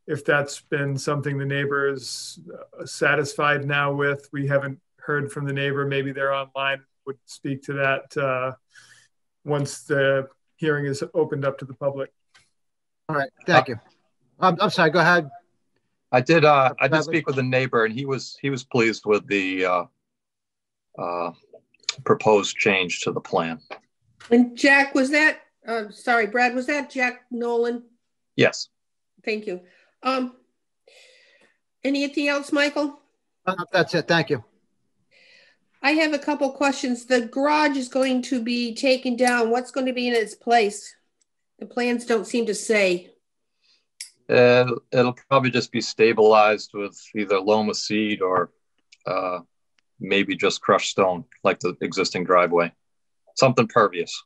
if that's been something the neighbor is satisfied now with. We haven't heard from the neighbor. Maybe they're online, would speak to that once the hearing is opened up to the public. All right, thank you. I'm sorry, go ahead. I did speak with the neighbor, and he was pleased with the proposed change to the plan. And Jack, was that, sorry, Brad, was that Jack Nolan? Yes. Thank you. Anything else, Michael? That's it, thank you. I have a couple questions. The garage is going to be taken down. What's going to be in its place? The plans don't seem to say. It'll probably just be stabilized with either Loma seed or maybe just crushed stone, like the existing driveway. Something pervious.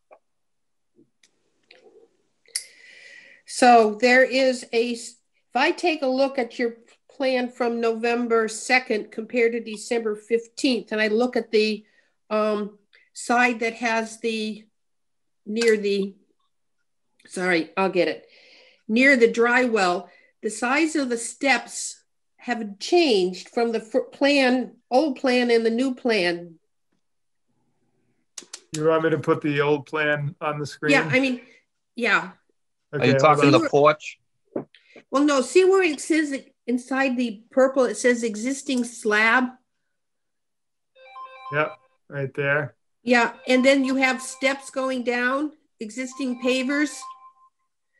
So there is if I take a look at your plan from November 2nd compared to December 15th, and I look at the side that has near the dry well, the size of the steps have changed from the old plan and the new plan. You want me to put the old plan on the screen? Yeah, I mean, yeah. Okay, are you talking the porch? Well, no, see where it says inside the purple, it says existing slab? Yep, right there. Yeah, and then you have steps going down, existing pavers.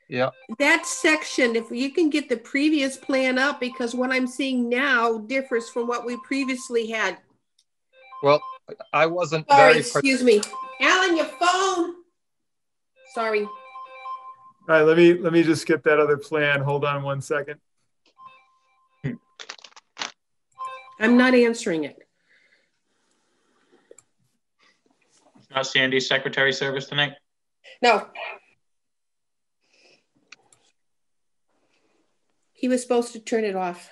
Yeah. That section, if you can get the previous plan up, because what I'm seeing now differs from what we previously had. Well, I wasn't Sorry, very. excuse me. Alan, your phone. Sorry. All right, let me just get that other plan. Hold on one second. I'm not answering it. Not Sandy's secretary service tonight? No. He was supposed to turn it off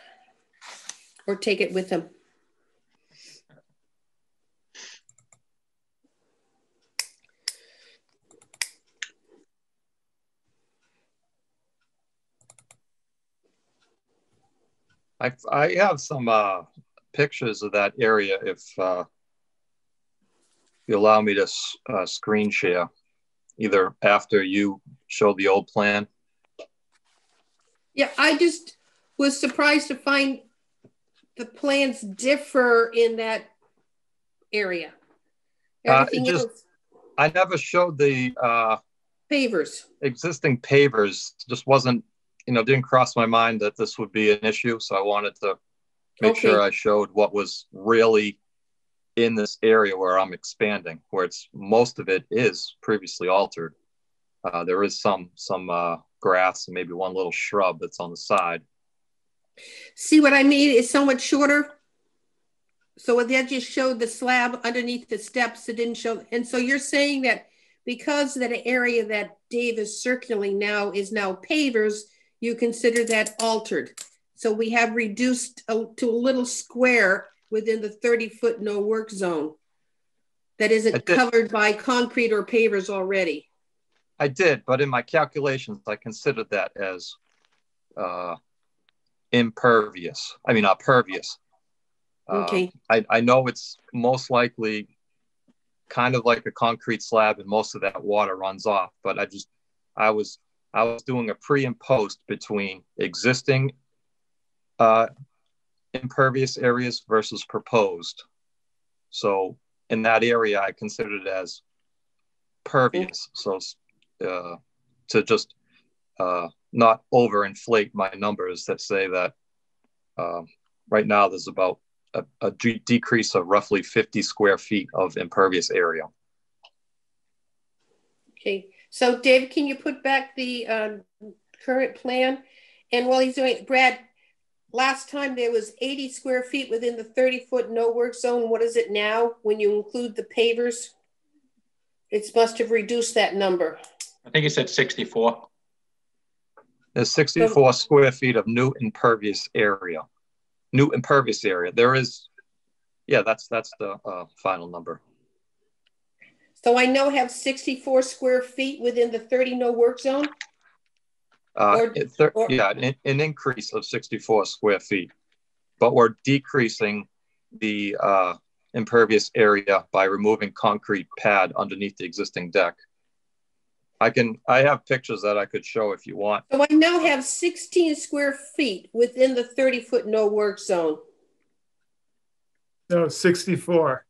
or take it with him. I have some pictures of that area if you allow me to screen share, either after you show the old plan. Yeah, I just was surprised to find the plans differ in that area. Everything else. I never showed the pavers. Existing pavers. Just wasn't, didn't cross my mind that this would be an issue. So I wanted to make sure I showed what was really in this area where I'm expanding, where most of it is previously altered. There is some grass and maybe one little shrub that's on the side. See what I mean? It's so much shorter. So that just showed the slab underneath the steps. It didn't show. And so you're saying that because that area that Dave is circling now is now pavers, you consider that altered. So we have reduced to a little square within the 30-foot no work zone that isn't covered by concrete or pavers already. I did, but in my calculations, I considered that as impervious. I mean, pervious. Okay. I know it's most likely kind of like a concrete slab and most of that water runs off, but I was doing a pre and post between existing impervious areas versus proposed. So in that area, I considered it as pervious. So to just not overinflate my numbers that say that right now there's about a decrease of roughly 50 square feet of impervious area. Okay, so Dave, can you put back the current plan? And while he's doing it, Brad, last time there was 80 square feet within the 30-foot no work zone. What is it now when you include the pavers? It must have reduced that number. I think it said 64. There's 64 square feet of new impervious area. New impervious area. There is, yeah, that's the final number. So I now have 64 square feet within the 30 no work zone? Yeah, an increase of 64 square feet, but we're decreasing the impervious area by removing concrete pad underneath the existing deck. I have pictures that I could show if you want. So I now have 16 square feet within the 30-foot no work zone. No, 64.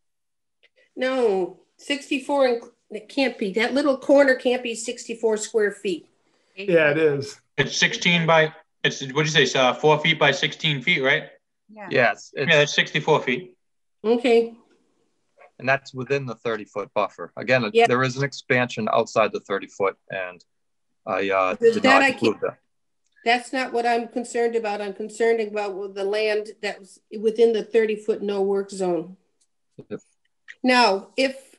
No, 64, and it can't be. That little corner can't be 64 square feet. Yeah, it is. It's 16 by, what'd you say, 4 feet by 16 feet, right? Yeah. Yes. Yeah, it's 64 feet. Okay. And that's within the 30-foot buffer. Again, there is an expansion outside the 30-foot, and I did not include that. That's not what I'm concerned about. I'm concerned about the land that was within the 30-foot no work zone. Yep. Now, if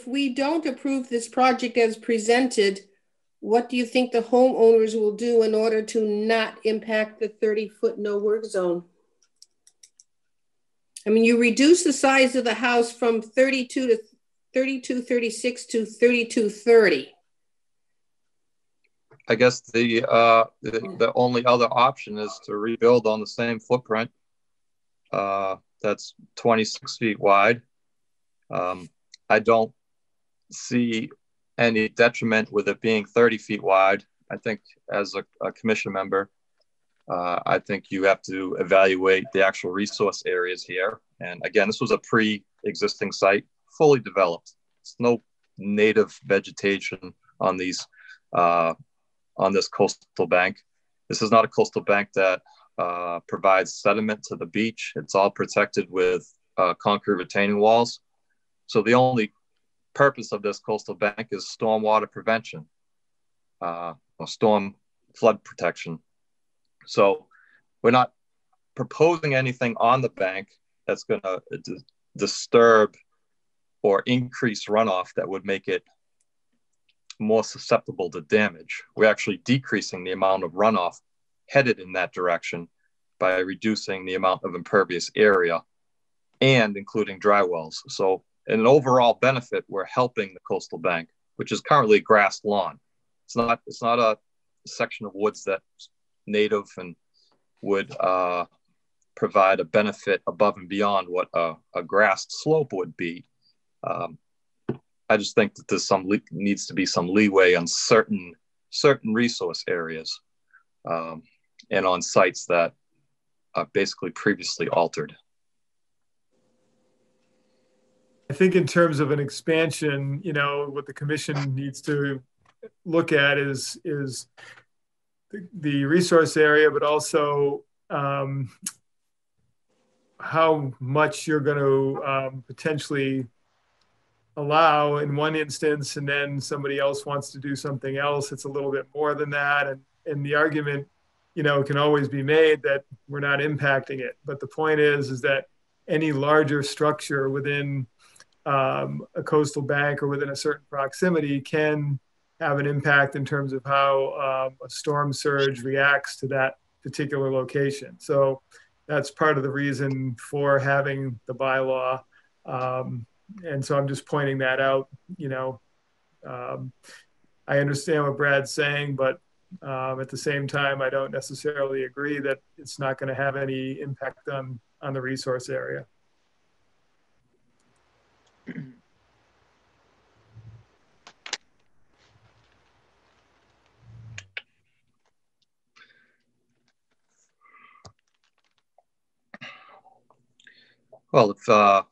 we don't approve this project as presented, what do you think the homeowners will do in order to not impact the 30-foot no work zone? I mean, you reduce the size of the house from 3236 to 3230. I guess the only other option is to rebuild on the same footprint. That's 26 feet wide. I don't see any detriment with it being 30 feet wide. I think as a commission member, I think you have to evaluate the actual resource areas here. And again, this was a pre-existing site, fully developed. There's no native vegetation on these on this coastal bank. This is not a coastal bank that provides sediment to the beach. It's all protected with concrete retaining walls. So the only purpose of this coastal bank is stormwater prevention, or storm flood protection. So we're not proposing anything on the bank that's going to disturb or increase runoff that would make it more susceptible to damage. We're actually decreasing the amount of runoff headed in that direction by reducing the amount of impervious area and including dry wells. So in an overall benefit, we're helping the coastal bank, which is currently grassed lawn. It's not a section of woods that's native and would provide a benefit above and beyond what a grassed slope would be. I just think that there's needs to be some leeway on certain resource areas and on sites that are basically previously altered. I think in terms of an expansion, you know, what the commission needs to look at is the resource area, but also how much you're going to potentially allow in one instance, and then somebody else wants to do something else. It's a little bit more than that. And the argument, you know, can always be made that we're not impacting it. But the point is that any larger structure within a coastal bank or within a certain proximity can have an impact in terms of how a storm surge reacts to that particular location. So that's part of the reason for having the bylaw. And so I'm just pointing that out. You know, I understand what Brad's saying, but at the same time, I don't necessarily agree that it's not going to have any impact on the resource area. Well, if the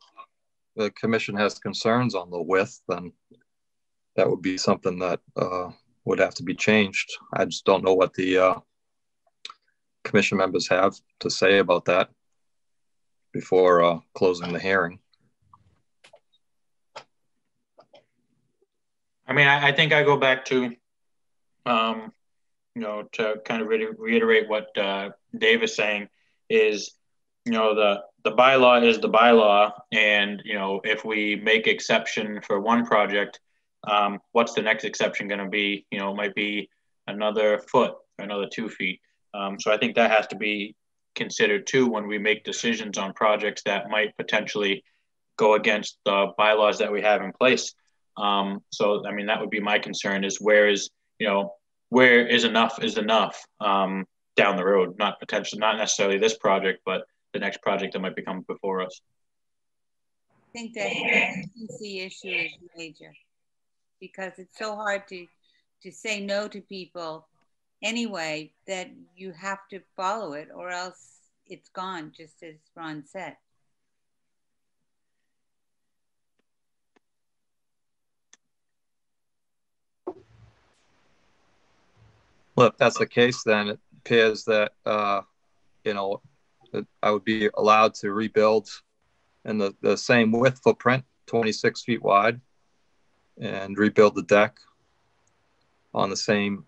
commission has concerns on the width, then that would be something that would have to be changed. I just don't know what the commission members have to say about that before closing the hearing. I mean, I think I go back to, you know, to kind of reiterate what Dave is saying is, you know, the bylaw is the bylaw. And, you know, if we make exception for one project, what's the next exception going to be? You know, it might be another foot or another 2 feet. So I think that has to be considered too when we make decisions on projects that might potentially go against the bylaws that we have in place. So, I mean, that would be my concern is where is enough down the road, not necessarily this project, but the next project that might become before us. I think that consistency issue is major because it's so hard to say no to people anyway that you have to follow it or else it's gone, just as Ron said. Well, if that's the case, then it appears that, you know, that I would be allowed to rebuild in the same width footprint, 26 feet wide, and rebuild the deck on the same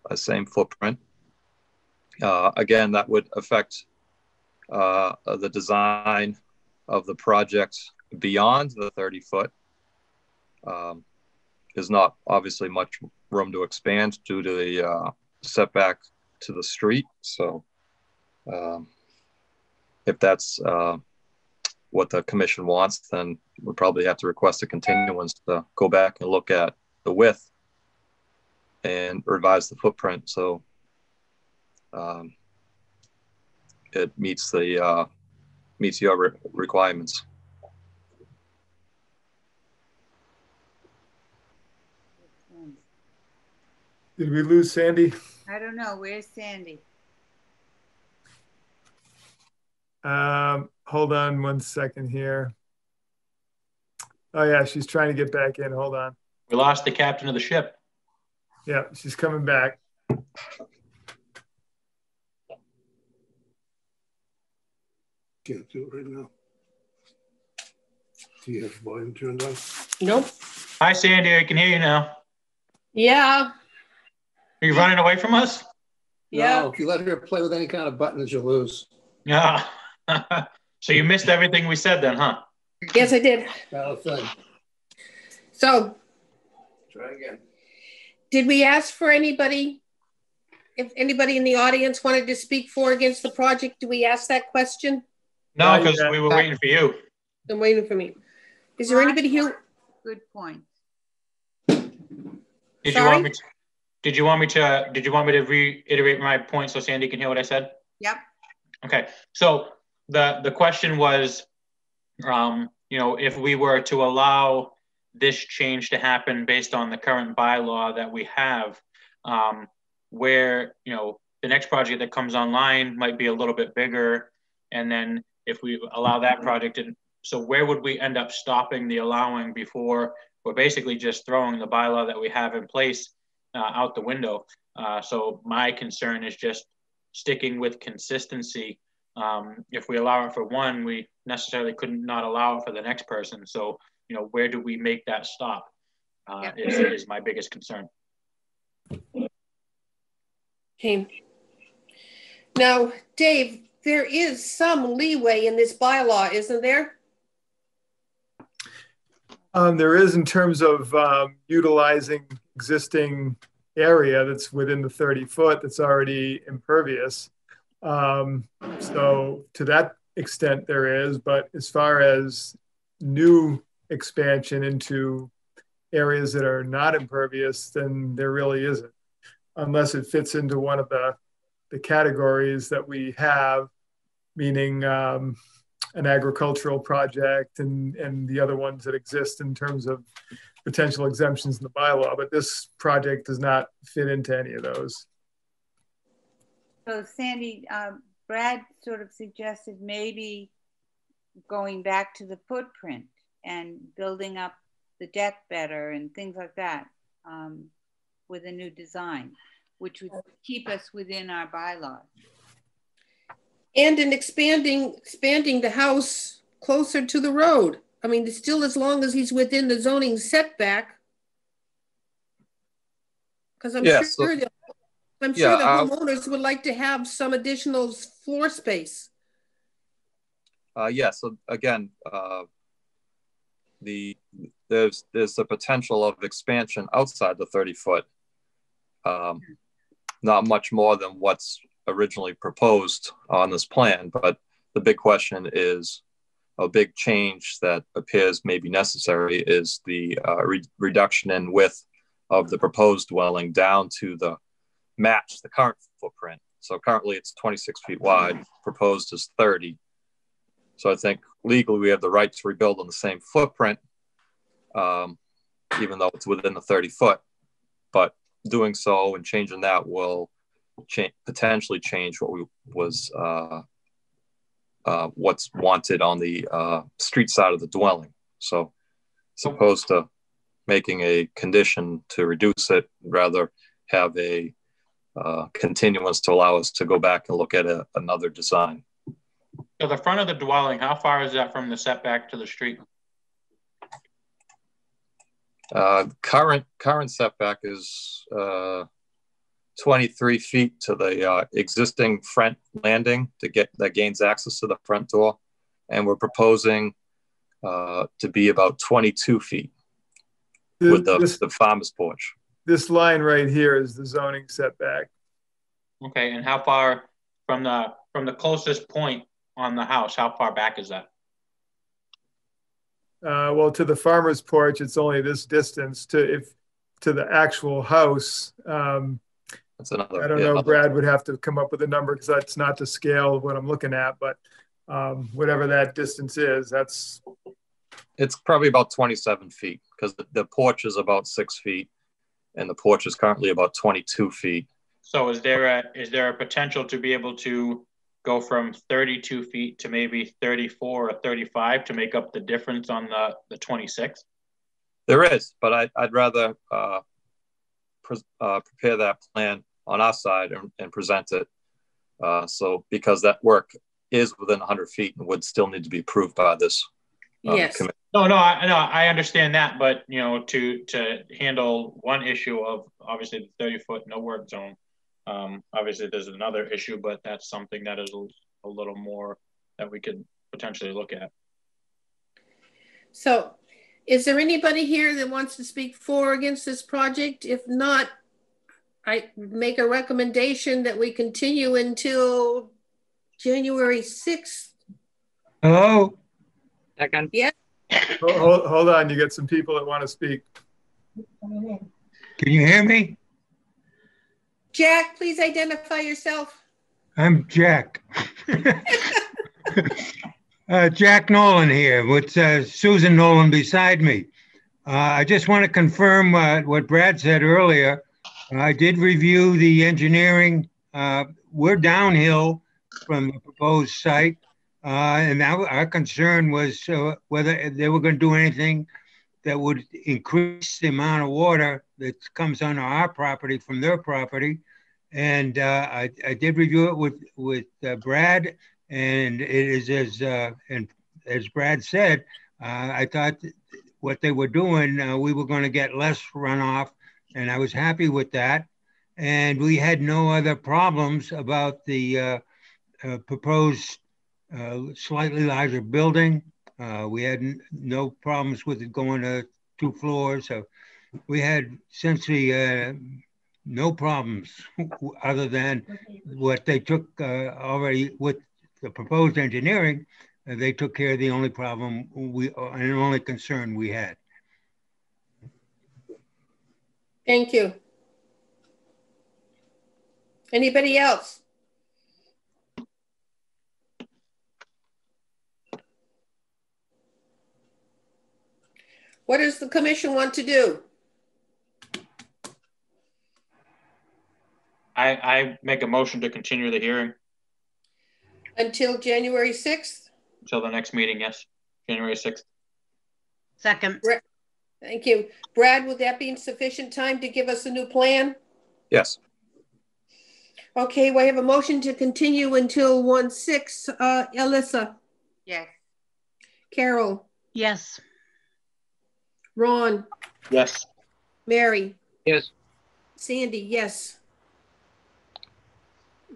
footprint. Again, that would affect the design of the project beyond the 30 foot. There's not obviously much room to expand due to the setback to the street. So if that's what the commission wants, then we'll probably have to request a continuance to go back and look at the width and revise the footprint so it meets your requirements. Did we lose Sandy? I don't know. Where's Sandy? Hold on 1 second here. Oh yeah, she's trying to get back in. Hold on. We lost the captain of the ship. Yeah, she's coming back. Can't do it right now. Do you have volume turned on? Nope. Hi, Sandy. I can hear you now. Yeah. Are you running away from us? Yeah. No, if you let her play with any kind of buttons, you'll lose. Yeah. So you missed everything we said then, huh? Yes, I did. Valid thing. So, Try again. did we ask for anybody? If anybody in the audience wanted to speak for or against the project, do we ask that question? No, because we were waiting for you. I'm waiting for me. Is there anybody here? Good point. Did you want me to reiterate my point so Sandy can hear what I said? Yep. Okay. So the question was, if we were to allow this change to happen based on the current bylaw that we have, where, the next project that comes online might be a little bit bigger. And then if we allow that project in, so where would we end up stopping the allowing before we're basically just throwing the bylaw that we have in place out the window? So my concern is just sticking with consistency. If we allow it for one, we necessarily couldn't not allow it for the next person. So, where do we make that stop is my biggest concern. Okay. Now, Dave, there is some leeway in this bylaw, isn't there? There is, in terms of utilizing existing area that's within the 30 foot that's already impervious. So to that extent there is, but as far as new expansion into areas that are not impervious, then there really isn't, unless it fits into one of the categories that we have, meaning an agricultural project and the other ones that exist in terms of potential exemptions in the bylaw. But this project does not fit into any of those. So Sandy, Brad sort of suggested maybe going back to the footprint and building up the deck better and things like that with a new design, which would keep us within our bylaws. And in expanding the house closer to the road. I mean, still as long as he's within the zoning setback. Because I'm sure the homeowners would like to have some additional floor space. So again, there's the potential of expansion outside the 30 foot. Not much more than what's originally proposed on this plan, but the big question is, a big change that appears maybe necessary is the reduction in width of the proposed dwelling down to match the current footprint. So currently it's 26 feet wide, proposed is 30. So I think legally we have the right to rebuild on the same footprint, even though it's within the 30 foot, but doing so and changing that will potentially change what's wanted on the street side of the dwelling. So as opposed to making a condition to reduce it, rather have a continuance to allow us to go back and look at another design. So the front of the dwelling, how far is that from the setback to the street? Current setback is 23 feet to the existing front landing that gains access to the front door, and we're proposing to be about 22 feet with the farmer's porch. This line right here is the zoning setback. Okay, and how far from the closest point on the house, how far back is that? Well, to the farmer's porch, it's only this distance. To the actual house, that's another. I don't know. Brad would have to come up with a number because that's not the scale of what I'm looking at. But whatever that distance is, it's probably about 27 feet because the porch is about 6 feet, and the porch is currently about 22 feet. So is there a potential to be able to go from 32 feet to maybe 34 or 35 to make up the difference on the 26? There is, but I'd rather prepare that plan on our side and present it. So because that work is within 100 feet and would still need to be approved by this committee. No, I understand that, but you know, to handle one issue of obviously the 30-foot no work zone, obviously there's another issue, but that's something that is a little more that we could potentially look at. So, is there anybody here that wants to speak for or against this project? If not, I make a recommendation that we continue until January 6th. Hello? Second. Yeah. Hold on, you got some people that want to speak. Can you hear me? Jack, please identify yourself. I'm Jack. Jack Nolan here with Susan Nolan beside me. I just want to confirm what Brad said earlier. I did review the engineering. We're downhill from the proposed site. And our concern was whether they were going to do anything that would increase the amount of water that comes on our property from their property. And I did review it with Brad, and it is as Brad said, I thought what they were doing, we were going to get less runoff, and I was happy with that. And we had no other problems about the proposed slightly larger building. We had no problems with it going to 2 floors. So we had essentially no problems other than what they took already with the proposed engineering. They took care of the only problem and only concern we had. Thank you. Anybody else? What does the commission want to do? I make a motion to continue the hearing. Until January 6th? Until the next meeting, yes. January 6th. Second. Thank you. Brad, would that be sufficient time to give us a new plan? Yes. Okay, we have a motion to continue until 1/6. Alyssa? Yes. Carol? Yes. Ron? Yes. Mary? Yes. Sandy, yes.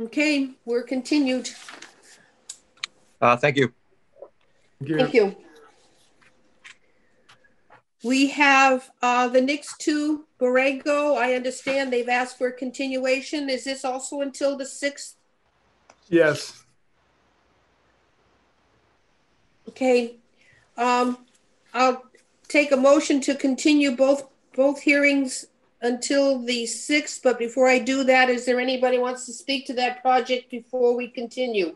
Okay, we're continued. Thank you. Thank you. We have the next two, Borrego. I understand they've asked for a continuation. Is this also until the 6th? Yes. Okay. I'll take a motion to continue both hearings until the 6th, but before I do that, is there anybody who wants to speak to that project before we continue?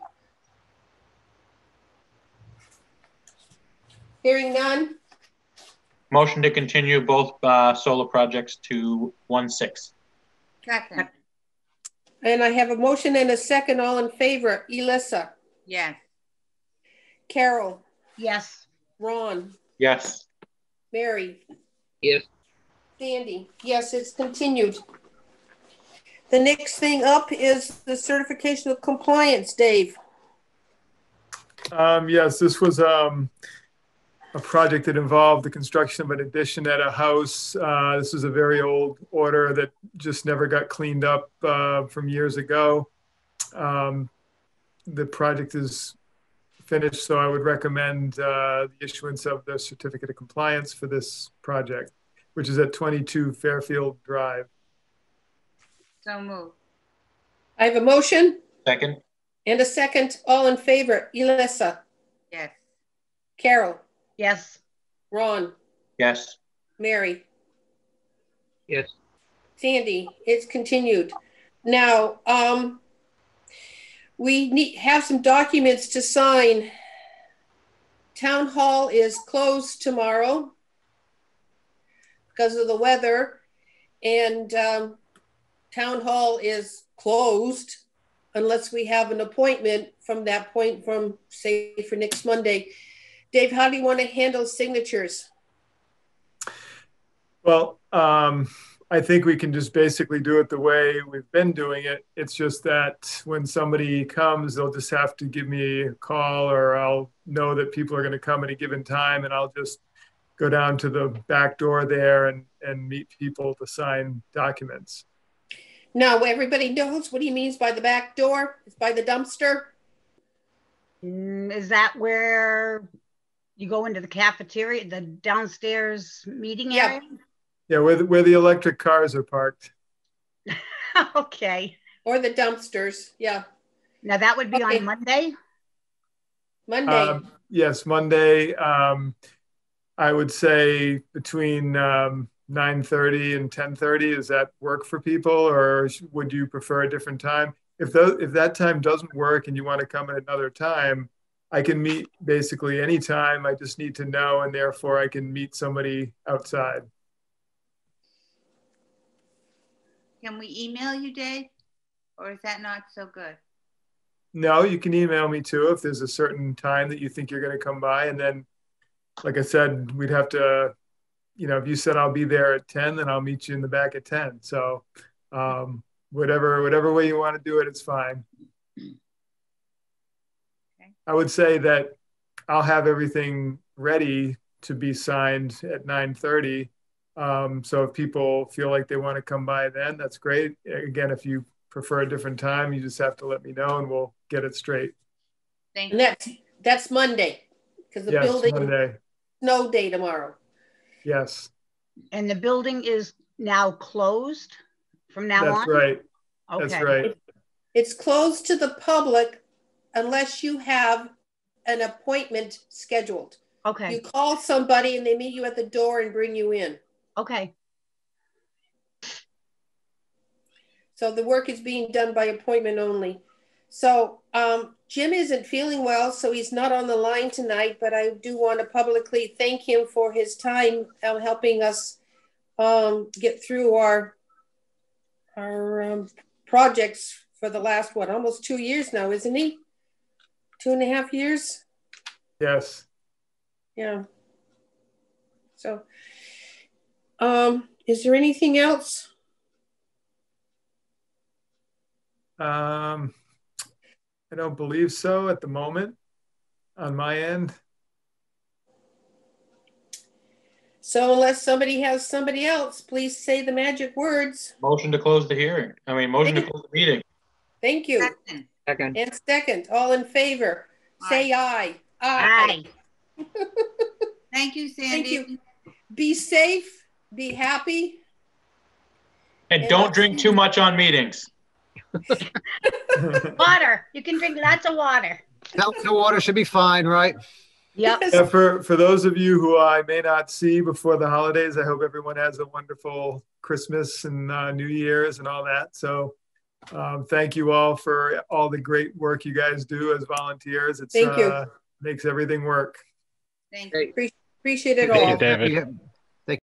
Hearing none. Motion to continue both solar projects to 1/6. Second. And I have a motion and a second. All in favor. Elissa? Yes. Carol? Yes. Ron? Yes. Mary? Yes. Sandy? Yes, it's continued. The next thing up is the certification of compliance, Dave. Yes, this was a project that involved the construction of an addition at a house. This is a very old order that just never got cleaned up from years ago. The project is finished, so I would recommend the issuance of the certificate of compliance for this project, which is at 22 Fairfield Drive. So moved. I have a motion. Second. And a second. All in favor. Elissa? Yes. Carol? Yes. Ron? Yes. Mary? Yes. Sandy? It's continued. Now, we have some documents to sign. Town Hall is closed tomorrow because of the weather, and Town Hall is closed unless we have an appointment from that point from, say, for next Monday. Dave, how do you want to handle signatures? Well, I think we can just basically do it the way we've been doing it. It's just that when somebody comes, they'll just have to give me a call, or I'll know that people are going to come at a given time, and I'll just go down to the back door there and meet people to sign documents. Now, everybody knows what he means by the back door. It's by the dumpster. Is that where you go into the cafeteria, the downstairs meeting area? Yeah, where the electric cars are parked. Okay. Or the dumpsters, yeah. Now that would be on Monday? Monday. Yes, Monday. I would say between 9:30 and 10:30. Does that work for people, or would you prefer a different time? If that time doesn't work and you want to come at another time, I can meet basically any time. I just need to know, and therefore I can meet somebody outside. Can we email you, Dave? Or is that not so good? No, you can email me too if there's a certain time that you think you're going to come by. And then, like I said, we'd have to, if you said I'll be there at 10, then I'll meet you in the back at 10. So whatever way you want to do it, it's fine. Okay. I would say that I'll have everything ready to be signed at 9:30. So if people feel like they want to come by then, that's great. Again, if you prefer a different time, you just have to let me know and we'll get it straight. Thank you. And that's Monday, because the building Monday. Snow day tomorrow. Yes. And the building is now closed from now on? That's right. Okay. That's right. It's closed to the public unless you have an appointment scheduled. Okay. You call somebody and they meet you at the door and bring you in. Okay. So the work is being done by appointment only. So Jim isn't feeling well, so he's not on the line tonight, but I do want to publicly thank him for his time helping us get through our projects for the last, almost 2 years now, isn't he? 2.5 years? Yes. Yeah. So, is there anything else? I don't believe so at the moment on my end. So unless somebody has somebody else, please say the magic words. Motion to close the hearing. Motion to close the meeting. Thank you. Second. And second, all in favor, say aye. Aye. Thank you, Sandy. Thank you. Be safe, be happy. And don't drink too much on meetings. Water. You can drink lots of water. Seltzer water should be fine, right? Yep. Yeah, for those of you who I may not see before the holidays, I hope everyone has a wonderful Christmas and New Year's and all that. So thank you all for all the great work you guys do as volunteers. Thank you. Makes everything work. Thank you. Appreciate it Thank all. you, David.